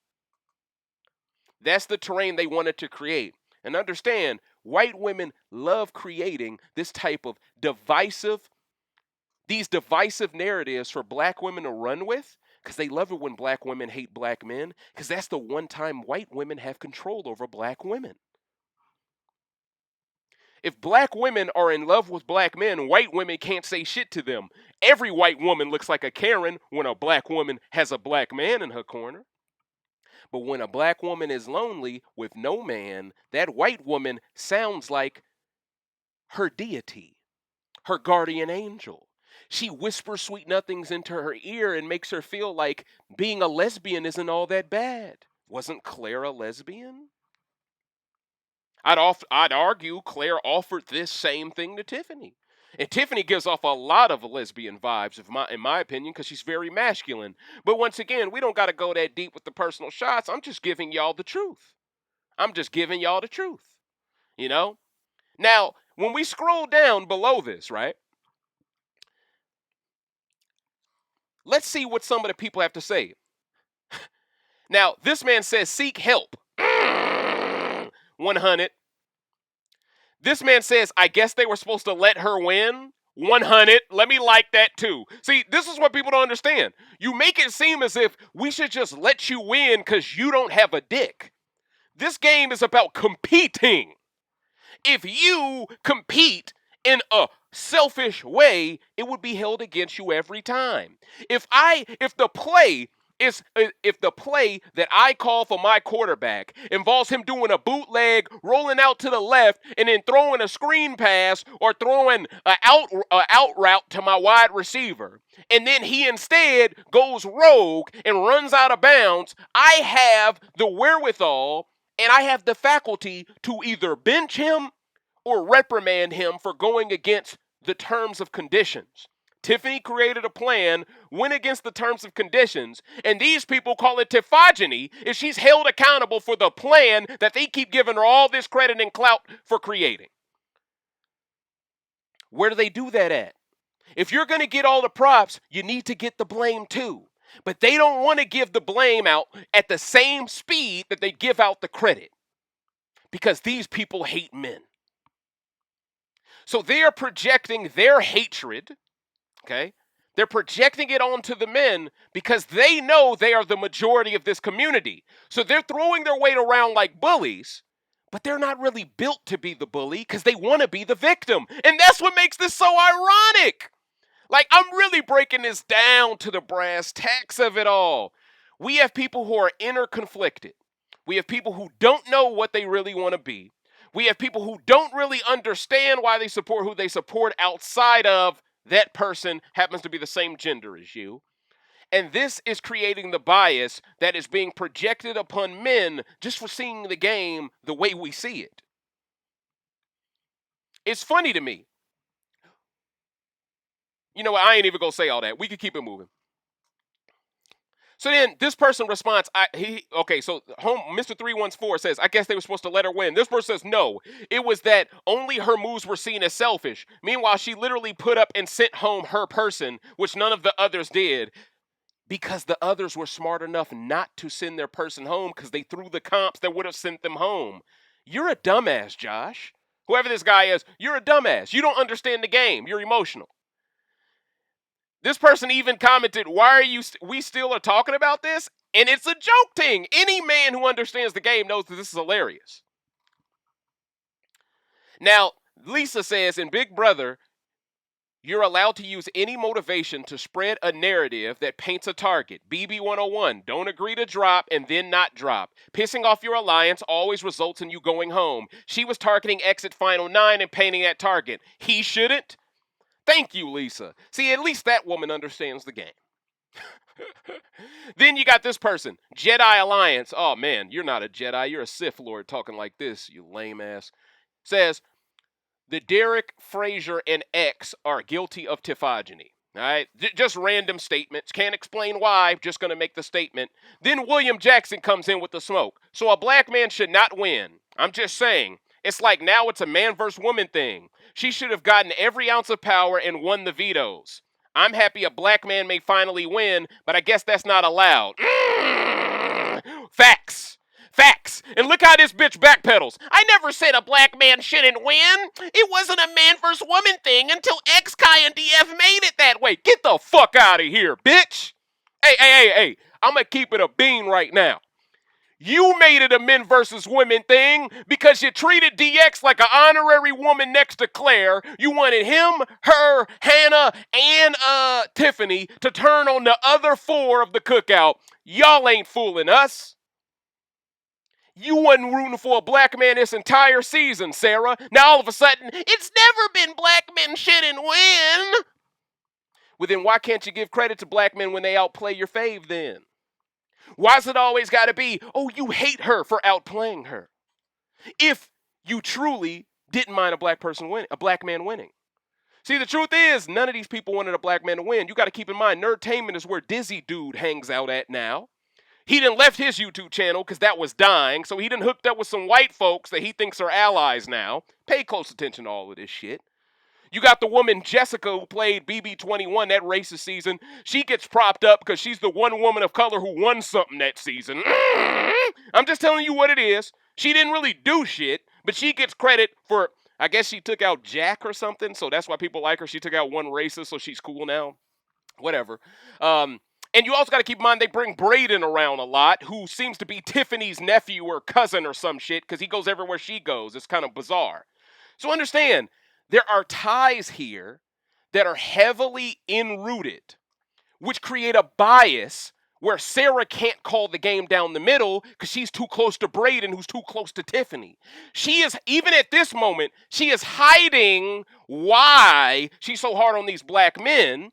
[SPEAKER 1] That's the terrain they wanted to create. And understand, white women love creating this type of these divisive narratives for black women to run with, because they love it when black women hate black men, because that's the one time white women have control over black women. If black women are in love with black men, white women can't say shit to them. Every white woman looks like a Karen when a black woman has a black man in her corner. But when a black woman is lonely with no man, that white woman sounds like her deity, her guardian angel. She whispers sweet nothings into her ear and makes her feel like being a lesbian isn't all that bad. Wasn't Claire a lesbian? I'd argue Claire offered this same thing to Tiffany. And Tiffany gives off a lot of lesbian vibes, in my opinion, because she's very masculine. But once again, we don't got to go that deep with the personal shots. I'm just giving y'all the truth. You know? Now, when we scroll down below this, right? Let's see what some of the people have to say. Now, this man says, seek help. 100. This man says, I guess they were supposed to let her win. 100. Let me like that too. See, this is what people don't understand. You make it seem as if we should just let you win because you don't have a dick. This game is about competing. If you compete in a selfish way, it would be held against you every time. If the play that I call for my quarterback involves him doing a bootleg, rolling out to the left, and then throwing a screen pass or throwing an out route to my wide receiver, and then he instead goes rogue and runs out of bounds, I have the wherewithal and I have the faculty to either bench him or reprimand him for going against the terms of conditions. Tiffany created a plan, went against the terms of conditions, and these people call it Tiffogeny if she's held accountable for the plan that they keep giving her all this credit and clout for creating. Where do they do that at? If you're going to get all the props, you need to get the blame too. But they don't want to give the blame out at the same speed that they give out the credit, because these people hate men. So they are projecting their hatred, okay? They're projecting it onto the men because they know they are the majority of this community. So they're throwing their weight around like bullies, but they're not really built to be the bully because they want to be the victim. And that's what makes this so ironic. Like, I'm really breaking this down to the brass tacks of it all. We have people who are inner conflicted. We have people who don't know what they really want to be. We have people who don't really understand why they support who they support outside of that person happens to be the same gender as you. And this is creating the bias that is being projected upon men just for seeing the game the way we see it. It's funny to me. You know what? I ain't even gonna say all that. We can keep it moving. So then this person responds, so Mr. 314 says, I guess they were supposed to let her win. This person says, no, it was that only her moves were seen as selfish. Meanwhile, she literally put up and sent home her person, which none of the others did, because the others were smart enough not to send their person home because they threw the comps that would have sent them home. You're a dumbass, Josh. Whoever this guy is, you're a dumbass. You don't understand the game. You're emotional. This person even commented, why are we still are talking about this? And it's a joke thing. Any man who understands the game knows that this is hilarious. Now, Lisa says in Big Brother, you're allowed to use any motivation to spread a narrative that paints a target. BB 101, don't agree to drop and then not drop. Pissing off your alliance always results in you going home. She was targeting exit final 9 and painting that target. He shouldn't? Thank you, Lisa. See, at least that woman understands the game. Then you got this person, Jedi Alliance. Oh man, you're not a Jedi, you're a Sith Lord talking like this, you lame ass. Says, the Derek, Frazier, and X are guilty of Tiffogeny. All right, just random statements. Can't explain why. Just gonna make the statement. Then William Jackson comes in with the smoke. So a black man should not win. I'm just saying. It's like now it's a man versus woman thing. She should have gotten every ounce of power and won the vetoes. I'm happy a black man may finally win, but I guess that's not allowed. Facts. Facts. And look how this bitch backpedals. I never said a black man shouldn't win. It wasn't a man versus woman thing until X, Kai, and DF made it that way. Get the fuck out of here, bitch. Hey. I'm going to keep it a bean right now. You made it a men versus women thing because you treated DX like an honorary woman next to Claire. You wanted him, her, Hannah, and Tiffany to turn on the other 4 of the cookout. Y'all ain't fooling us. You wasn't rooting for a black man this entire season, Sarah. Now all of a sudden, it's never been black men shouldn't win. Well then why can't you give credit to black men when they outplay your fave then? Why's it always got to be, oh, you hate her for outplaying her? If you truly didn't mind a black man winning. See, the truth is, none of these people wanted a black man to win. You got to keep in mind, Nerdtainment is where Dizzy Dude hangs out at now. He done left his YouTube channel because that was dying, so he done hooked up with some white folks that he thinks are allies now. Pay close attention to all of this shit. You got the woman Jessica who played BB21 that racist season. She gets propped up because she's the one woman of color who won something that season. I'm just telling you what it is. She didn't really do shit, but she gets credit for, I guess she took out Jack or something, so that's why people like her. She took out one racist, so she's cool now. Whatever. And you also got to keep in mind they bring Braden around a lot, who seems to be Tiffany's nephew or cousin or some shit, because he goes everywhere she goes. It's kind of bizarre. So understand, there are ties here that are heavily enrooted, which create a bias where Sarah can't call the game down the middle because she's too close to Braden, who's too close to Tiffany. She is, even at this moment, she is hiding why she's so hard on these black men.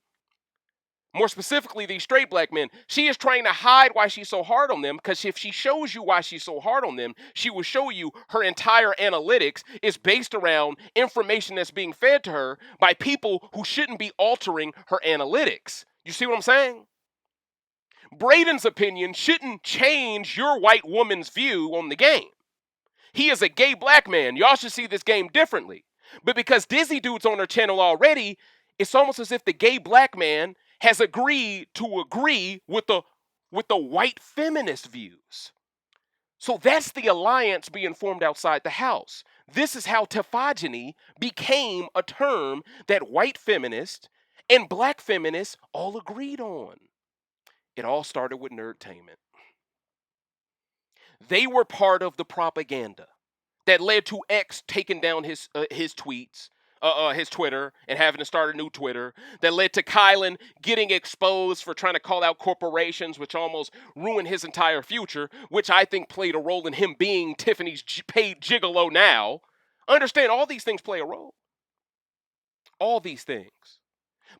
[SPEAKER 1] More specifically, these straight black men. She is trying to hide why she's so hard on them, because if she shows you why she's so hard on them, she will show you her entire analytics is based around information that's being fed to her by people who shouldn't be altering her analytics. You see what I'm saying? Braden's opinion shouldn't change your white woman's view on the game. He is a gay black man. Y'all should see this game differently. But because Dizzy Dude's on her channel already, it's almost as if the gay black man has agreed to agree with the white feminist views. So that's the alliance being formed outside the house. This is how Tiffogeny became a term that white feminists and black feminists all agreed on. It all started with Nerdtainment. They were part of the propaganda that led to X taking down his tweets, his Twitter, and having to start a new Twitter, that led to Kylan getting exposed for trying to call out corporations, which almost ruined his entire future, which I think played a role in him being Tiffany's paid gigolo now. Understand, all these things play a role. All these things.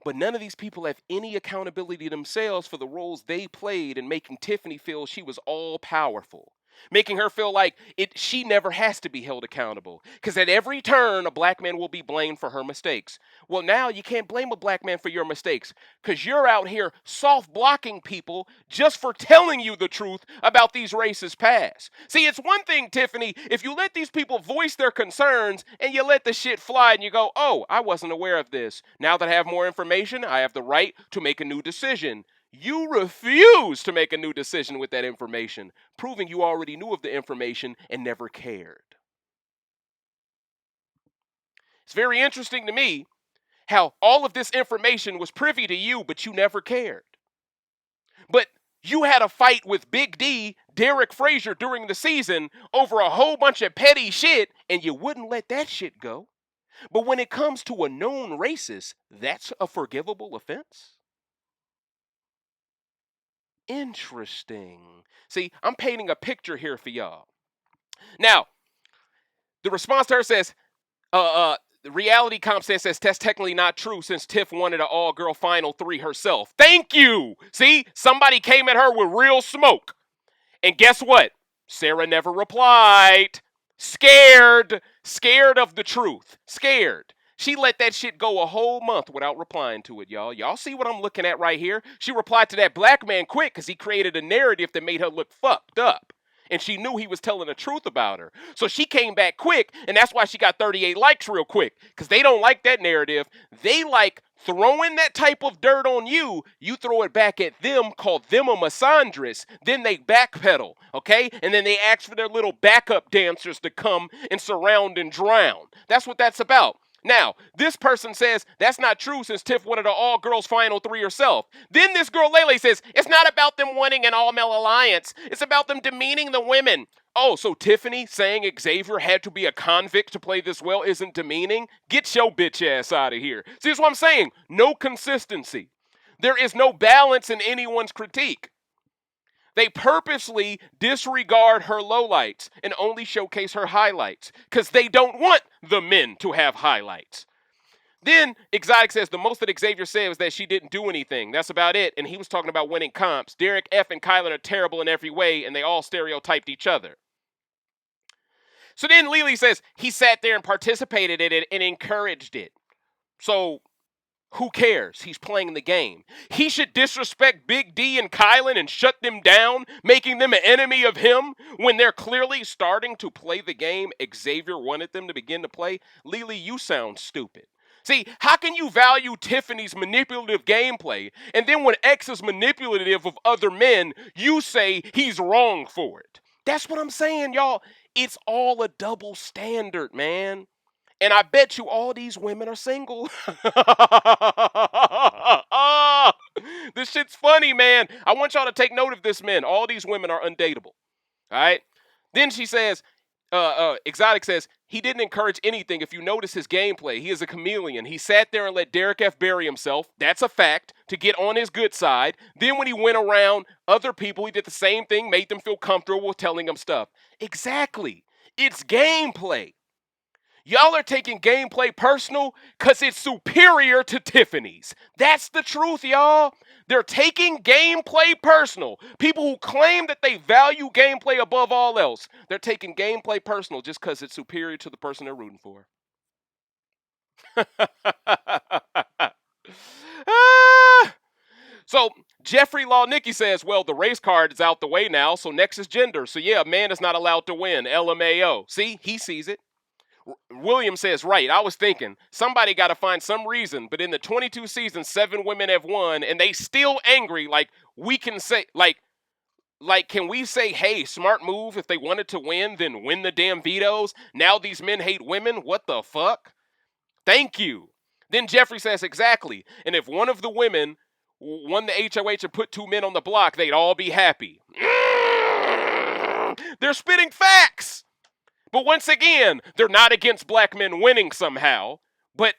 [SPEAKER 1] But none of these people have any accountability themselves for the roles they played in making Tiffany feel she was all powerful. Making her feel like she never has to be held accountable. Because at every turn, a black man will be blamed for her mistakes. Well, now you can't blame a black man for your mistakes, because you're out here soft blocking people just for telling you the truth about these racist past. See, it's one thing, Tiffany, if you let these people voice their concerns and you let the shit fly and you go, oh, I wasn't aware of this. Now that I have more information, I have the right to make a new decision. You refuse to make a new decision with that information, proving you already knew of the information and never cared. It's very interesting to me how all of this information was privy to you, but you never cared. But You had a fight with Big D, Derek Frazier during the season over a whole bunch of petty shit, and you wouldn't let that shit go. But when it comes to a known racist, that's a forgivable offense? Interesting. See, I'm painting a picture here for y'all. Now, the response to her says, the reality comp says that's technically not true since Tiff wanted an all-girl final 3 herself. Thank you. See, somebody came at her with real smoke. And guess what? Sarah never replied. Scared of the truth. Scared. She let that shit go a whole month without replying to it, y'all. Y'all see what I'm looking at right here? She replied to that black man quick because he created a narrative that made her look fucked up. And she knew he was telling the truth about her. So she came back quick, and that's why she got 38 likes real quick. Because they don't like that narrative. They like throwing that type of dirt on you. You throw it back at them, call them a misandrist. Then they backpedal, okay? And then they ask for their little backup dancers to come and surround and drown. That's what that's about. Now, this person says that's not true since Tiff wanted an all-girls final 3 herself. Then this girl Lele says it's not about them wanting an all-male alliance. It's about them demeaning the women. Oh, so Tiffany saying Xavier had to be a convict to play this well isn't demeaning? Get your bitch ass out of here. See, that's what I'm saying. No consistency. There is no balance in anyone's critique. They purposely disregard her lowlights and only showcase her highlights because they don't want the men to have highlights. Then Exotic says the most that Xavier said was that she didn't do anything. That's about it. And he was talking about winning comps. Derek, F, and Kylan are terrible in every way, and they all stereotyped each other. So then Lily says he sat there and participated in it and encouraged it. So who cares? He's playing the game. He should disrespect Big D and Kylan and shut them down, making them an enemy of him when they're clearly starting to play the game Xavier wanted them to begin to play. Lily, you sound stupid. See, how can you value Tiffany's manipulative gameplay, and then when X is manipulative of other men, you say he's wrong for it? That's what I'm saying, y'all. It's all a double standard, man. And I bet you all these women are single. This shit's funny, man. I want y'all to take note of this, men. All these women are undateable. All right? Then she says, Exotic says, he didn't encourage anything. If you notice his gameplay, he is a chameleon. He sat there and let Derek F. bury himself. That's a fact, to get on his good side. Then when he went around other people, he did the same thing, made them feel comfortable with telling them stuff. Exactly. It's gameplay. Y'all are taking gameplay personal because it's superior to Tiffany's. That's the truth, y'all. They're taking gameplay personal. People who claim that they value gameplay above all else, they're taking gameplay personal just because it's superior to the person they're rooting for. So Jeffrey Law Nicky says, well, the race card is out the way now, so next is gender. So yeah, a man is not allowed to win. LMAO. See, he sees it. William says, right, I was thinking, somebody got to find some reason, but in the 22 seasons, 7 women have won, and they still angry, like, we can say, like, can we say, hey, smart move, if they wanted to win, then win the damn vetoes? Now these men hate women? What the fuck? Thank you. Then Jeffrey says, exactly, and if one of the women won the HOH and put 2 men on the block, they'd all be happy. They're spitting facts. But once again, they're not against black men winning somehow, but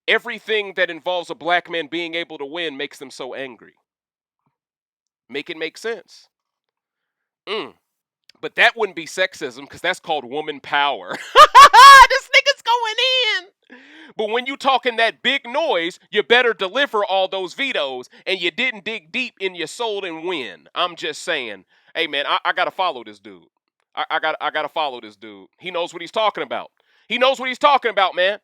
[SPEAKER 1] everything that involves a black man being able to win makes them so angry. Make it make sense. But that wouldn't be sexism because that's called woman power. This nigga's going in. But when you talking that big noise, you better deliver all those vetoes, and you didn't dig deep in your soul and win. I'm just saying, hey man, I gotta follow this dude. I gotta follow this dude. He knows what he's talking about. He knows what he's talking about, man.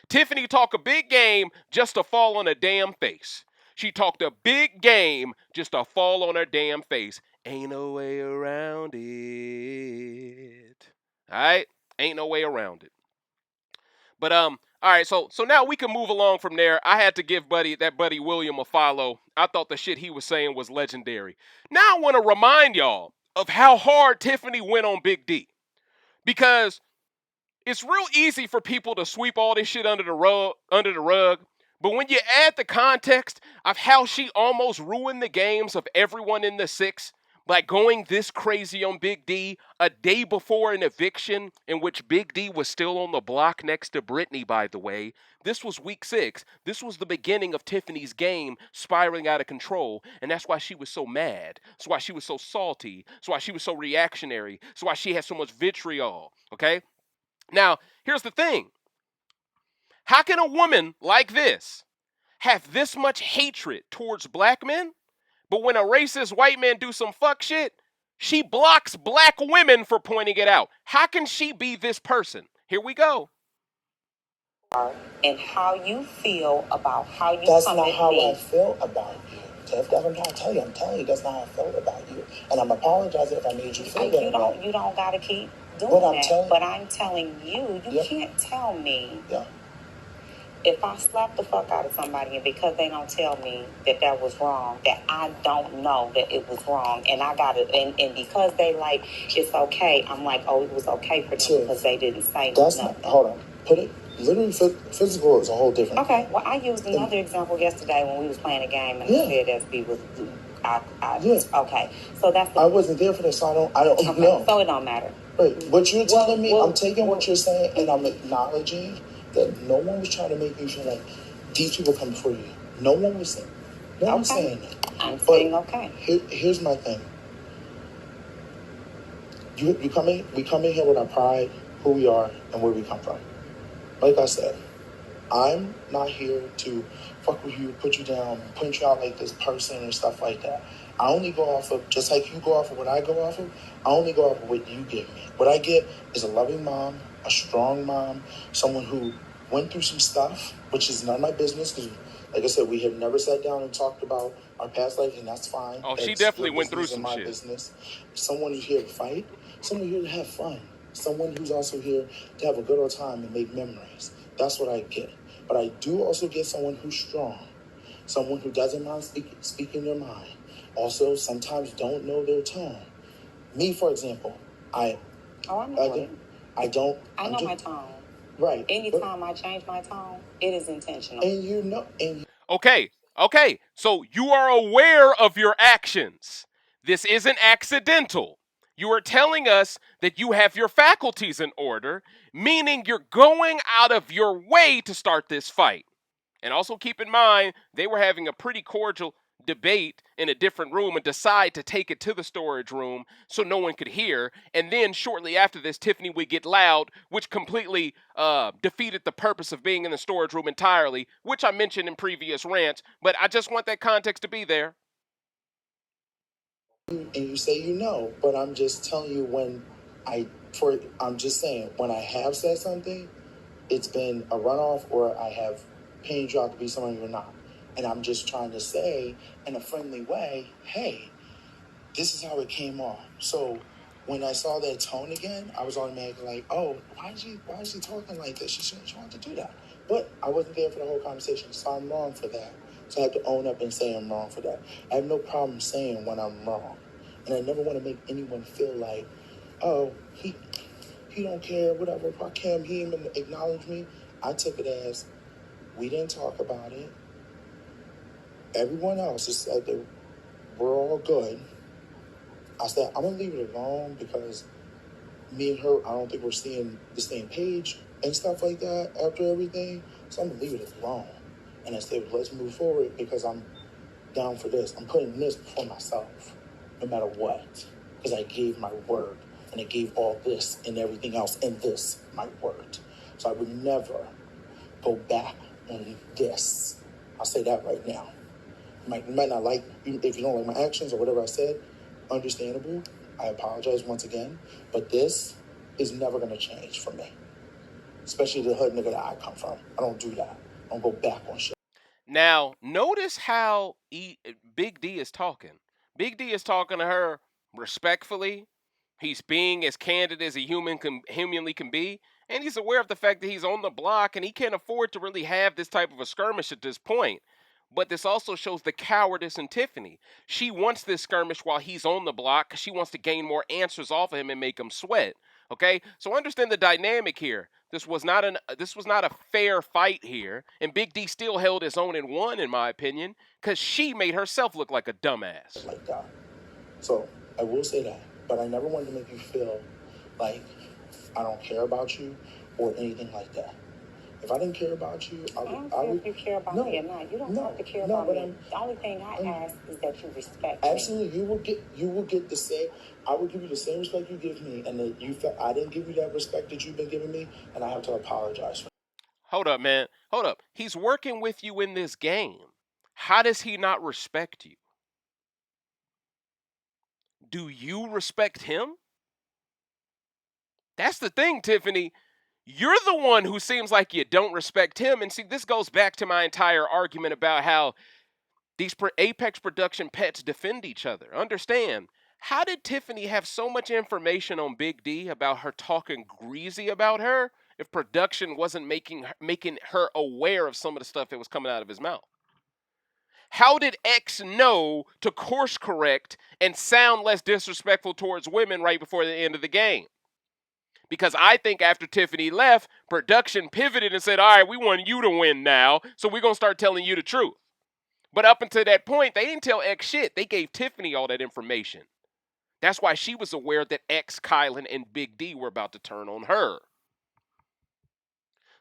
[SPEAKER 1] Tiffany talk a big game just to fall on her damn face. She talked a big game just to fall on her damn face. Ain't no way around it. All right? Ain't no way around it. But all right, so now we can move along from there. I had to give buddy William a follow. I thought the shit he was saying was legendary. Now I want to remind y'all of how hard Tiffany went on Big D. Because it's real easy for people to sweep all this shit under the rug, But when you add the context of how she almost ruined the games of everyone in the six, like going this crazy on Big D a day before an eviction in which Big D was still on the block next to Brittany, by the way. This was week 6. This was the beginning of Tiffany's game spiraling out of control, and that's why she was so mad. That's why she was so salty. That's why she was so reactionary. That's why she had so much vitriol, okay? Now, here's the thing. How can a woman like this have this much hatred towards black men, but when a racist white man do some fuck shit, she blocks black women for pointing it out? How can she be this person? Here we go.
[SPEAKER 8] And how you feel about how you
[SPEAKER 9] That's
[SPEAKER 8] come
[SPEAKER 9] not
[SPEAKER 8] at
[SPEAKER 9] how
[SPEAKER 8] me.
[SPEAKER 9] I feel about you, Tiff. That's what I'm trying to tell you. I'm telling you that's not how I felt about you. And I'm apologizing if I made you feel that way.
[SPEAKER 8] You don't gotta keep doing
[SPEAKER 9] But I'm
[SPEAKER 8] that.
[SPEAKER 9] telling-
[SPEAKER 8] But I'm telling you, you
[SPEAKER 9] Yeah.
[SPEAKER 8] can't tell me
[SPEAKER 9] Yeah.
[SPEAKER 8] if I slap the fuck out of somebody and because they don't tell me that that was wrong, that I don't know that it was wrong, and I got it, and because they like it's okay, I'm like, oh, it was okay for them
[SPEAKER 9] Tiff,
[SPEAKER 8] because they didn't say
[SPEAKER 9] That's
[SPEAKER 8] nothing.
[SPEAKER 9] not. Hold on. Put it. Literally, physical is a whole different.
[SPEAKER 8] Okay, well, I used another example yesterday when we was playing a game, and
[SPEAKER 9] Yeah.
[SPEAKER 8] I said SB was.
[SPEAKER 9] Yeah.
[SPEAKER 8] Okay, so that's.
[SPEAKER 9] I wasn't there for this, so I don't
[SPEAKER 8] okay,
[SPEAKER 9] know.
[SPEAKER 8] so it don't matter.
[SPEAKER 9] Right. What you're telling me,
[SPEAKER 8] well,
[SPEAKER 9] I'm taking what you're saying, and I'm acknowledging that no one was trying to make you feel like these people come for you. No one was saying. No one was saying that.
[SPEAKER 8] I'm saying okay.
[SPEAKER 9] Here's my thing. We come in here with our pride, who we are, and where we come from. Like I said, I'm not here to fuck with you, put you down, point you out like this person and stuff like that. I only go off of, just like you go off of what I go off of, I only go off of what you give me. What I get is a loving mom, a strong mom, someone who went through some stuff, which is none of my business, because like I said, we have never sat down and talked about our past life, and that's fine.
[SPEAKER 1] Oh, she
[SPEAKER 9] That's
[SPEAKER 1] definitely
[SPEAKER 9] your
[SPEAKER 1] went through
[SPEAKER 9] business
[SPEAKER 1] some
[SPEAKER 9] and my
[SPEAKER 1] shit.
[SPEAKER 9] business. Someone who's here to fight, someone here to have fun, someone who's also here to have a good old time and make memories. That's what I get. But I do also get someone who's strong, someone who doesn't mind speaking their mind. Also, sometimes don't know their tone. Me, for example, I know
[SPEAKER 8] my tone.
[SPEAKER 9] Right.
[SPEAKER 8] Anytime I change my tone, it is intentional.
[SPEAKER 9] And you know,
[SPEAKER 1] Okay, so you are aware of your actions. This isn't accidental. You are telling us that you have your faculties in order, meaning you're going out of your way to start this fight. And also keep in mind, they were having a pretty cordial debate in a different room and decide to take it to the storage room so no one could hear. And then shortly after this, Tiffany would get loud, which completely defeated the purpose of being in the storage room entirely, which I mentioned in previous rants. But I just want that context to be there.
[SPEAKER 9] and you say you know, but I'm just telling you I'm just saying, when I have said something, it's been a runoff or I have painted you out to be someone you're not. And I'm just trying to say in a friendly way, hey, this is how it came off. So when I saw that tone again, I was automatically like, oh, why is she talking like this? She shouldn't want to do that. But I wasn't there for the whole conversation, so I'm wrong for that. So I have to own up and say I'm wrong for that. I have no problem saying when I'm wrong. And I never want to make anyone feel like, oh, he don't care, whatever, fuck him, he didn't even acknowledge me. I took it as, we didn't talk about it. Everyone else has said that we're all good. I said, I'm going to leave it alone because me and her, I don't think we're seeing the same page and stuff like that after everything. So I'm going to leave it alone. And I said, let's move forward because I'm down for this. I'm putting this before myself, no matter what. Because I gave my word. And I gave all this and everything else in this, my word. So I would never go back on this. I'll say that right now. You might not like, if you don't like my actions or whatever I said, understandable. I apologize once again. But this is never going to change for me. Especially the hood nigga that I come from. I don't do that. I don't go back on shit.
[SPEAKER 1] Now, notice how Big D is talking. Big D is talking to her respectfully. He's being as candid as a humanly can be, and he's aware of the fact that he's on the block and he can't afford to really have this type of a skirmish at this point. But this also shows the cowardice in Tiffany. She wants this skirmish while he's on the block because she wants to gain more answers off of him and make him sweat. Okay? So understand the dynamic here. This was not a fair fight here, and Big D still held his own and won, in my opinion, because she made herself look like a dumbass.
[SPEAKER 9] Like that. So I will say that, but I never wanted to make you feel like I don't care about you or anything like that. If I didn't care about you,
[SPEAKER 8] I don't care if you care about me or not. You don't have to care about me. The only thing I ask is that you respect me.
[SPEAKER 9] Absolutely, you will get the same. I will give you the same respect you give me, and that you felt I didn't give you that respect that you've been giving me, and I have to apologize for.
[SPEAKER 1] Hold up, man. Hold up. He's working with you in this game. How does he not respect you? Do you respect him? That's the thing, Tiffany. You're the one who seems like you don't respect him. And see, this goes back to my entire argument about how these Apex production pets defend each other. Understand, how did Tiffany have so much information on Big D about her talking greasy about her if production wasn't making her aware of some of the stuff that was coming out of his mouth? How did X know to course correct and sound less disrespectful towards women right before the end of the game? Because I think after Tiffany left, production pivoted and said, all right, we want you to win now, so we're going to start telling you the truth. But up until that point, they didn't tell X shit. They gave Tiffany all that information. That's why she was aware that X, Kylan, and Big D were about to turn on her.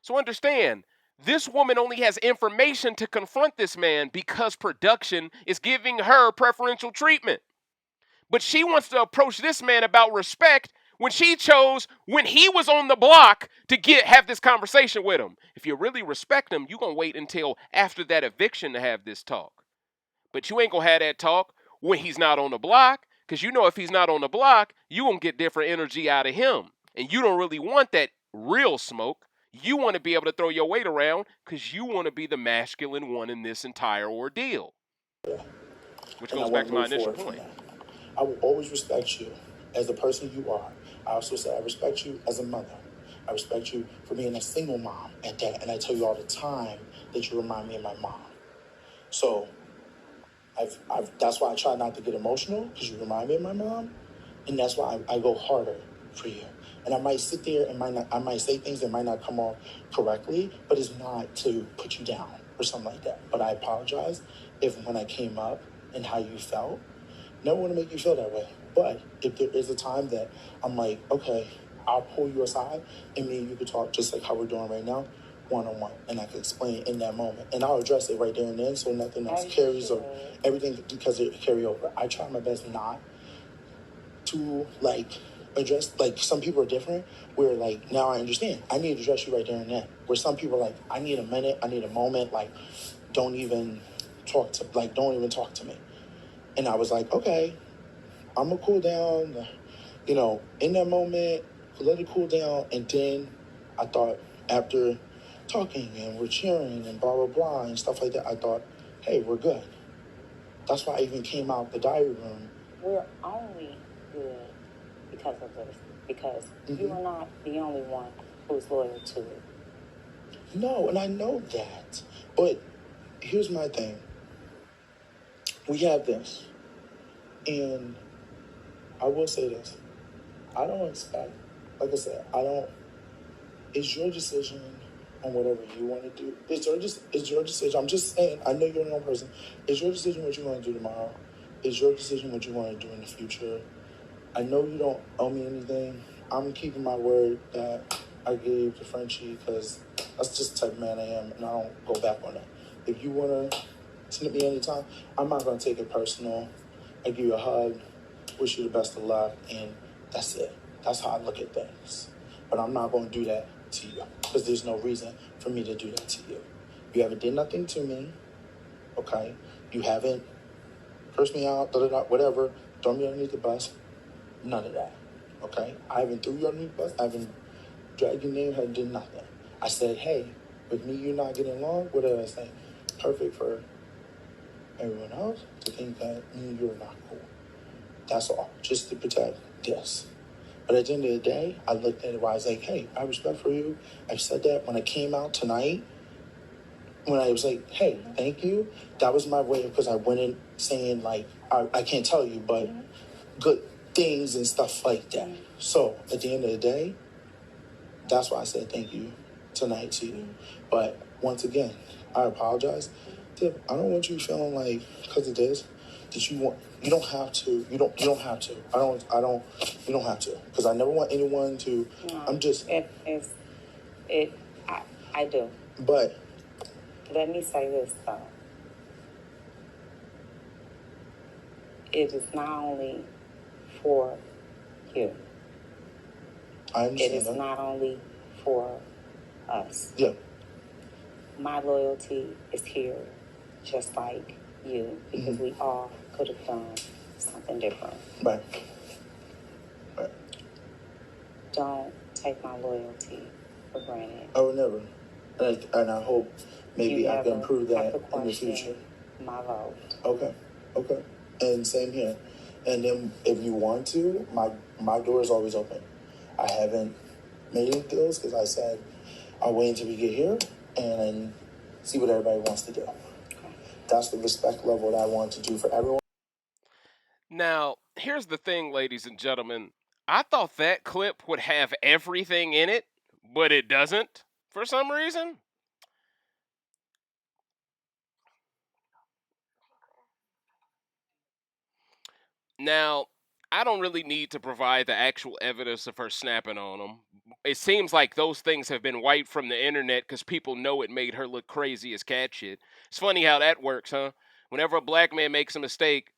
[SPEAKER 1] So understand, this woman only has information to confront this man because production is giving her preferential treatment. But she wants to approach this man about respect when she chose, when he was on the block, to have this conversation with him. If you really respect him, you're going to wait until after that eviction to have this talk. But you ain't going to have that talk when he's not on the block, because you know if he's not on the block, you won't get different energy out of him. And you don't really want that real smoke. You want to be able to throw your weight around because you want to be the masculine one in this entire ordeal. Which goes back to my initial point.
[SPEAKER 9] I will always respect you as the person you are. I also say I respect you as a mother. I respect you for being a single mom at that. And I tell you all the time that you remind me of my mom. So that's why I try not to get emotional, because you remind me of my mom. And that's why I go harder for you. And I might sit there and I might say things that might not come off correctly, but it's not to put you down or something like that. But I apologize if when I came up and how you felt, never want to make you feel that way. But if there is a time that I'm like, okay, I'll pull you aside and me and you can talk just like how we're doing right now, one-on-one, and I can explain in that moment. And I'll address it right there and then so nothing else carries or everything because it carry over. I try my best not to address, some people are different where now I understand. I need to address you right there and then. Where some people are I need a minute, I need a moment, don't even talk to me. And I was like, okay, I'm going to cool down, in that moment, let it cool down. And then I thought after talking and we're cheering and blah, blah, blah and stuff like that, I thought, hey, we're good. That's why I even came out the diary room.
[SPEAKER 8] We're only good because of this, because you are not the only one who's loyal to it.
[SPEAKER 9] No, and I know that. But here's my thing. We have this. And I will say this. I don't expect, like I said, it's your decision on whatever you want to do. It's your decision. I'm just saying, I know you're a normal person. It's your decision what you want to do tomorrow. It's your decision what you want to do in the future. I know you don't owe me anything. I'm keeping my word that I gave to Frenchie because that's just the type of man I am, and I don't go back on that. If you want to snip me anytime, I'm not going to take it personal. I give you a hug, wish you the best of luck, and that's it. That's how I look at things. But I'm not going to do that to you because there's no reason for me to do that to you. You haven't did nothing to me, okay? You haven't cursed me out, whatever, throw me underneath the bus. None of that, okay? I haven't threw you underneath the bus. I haven't dragged your name, haven't did nothing. I said, hey, with me, you're not getting along. What did I say? Perfect for everyone else to think that me and you are not cool. That's all, just to protect this. But at the end of the day, I looked at it where I was like, hey, I have respect for you. I said that when I came out tonight, when I was like, hey, thank you. That was my way, because I went in saying, I can't tell you, but good things and stuff like that. So at the end of the day, That's why I said thank you tonight to you. But once again, I apologize. Tiff, I don't want you feeling like because of this that you don't have to. You don't have to. You don't have to. Because I never want anyone to.
[SPEAKER 8] No,
[SPEAKER 9] I'm just.
[SPEAKER 8] I do.
[SPEAKER 9] But
[SPEAKER 8] Let me say this though. It is not only for you.
[SPEAKER 9] I
[SPEAKER 8] It
[SPEAKER 9] understand
[SPEAKER 8] is
[SPEAKER 9] that.
[SPEAKER 8] not only for us.
[SPEAKER 9] Yeah.
[SPEAKER 8] My loyalty is here just like you because we all could have done something different.
[SPEAKER 9] Right. Right.
[SPEAKER 8] Don't take my loyalty for granted.
[SPEAKER 9] I would never. And I hope maybe
[SPEAKER 8] You
[SPEAKER 9] I can
[SPEAKER 8] never
[SPEAKER 9] improve
[SPEAKER 8] have
[SPEAKER 9] that
[SPEAKER 8] to
[SPEAKER 9] in the
[SPEAKER 8] question
[SPEAKER 9] future.
[SPEAKER 8] my vote.
[SPEAKER 9] Okay. Okay. And same here. And then if you want to, my door is always open. I haven't made any deals because I said I'll wait until we get here and see what everybody wants to do. That's the respect level that I want to do for everyone.
[SPEAKER 1] Now, here's the thing, ladies and gentlemen. I thought that clip would have everything in it, but it doesn't for some reason. Now, I don't really need to provide the actual evidence of her snapping on him. It seems like those things have been wiped from the internet because people know it made her look crazy as cat shit. It's funny how that works, huh? Whenever a black man makes a mistake,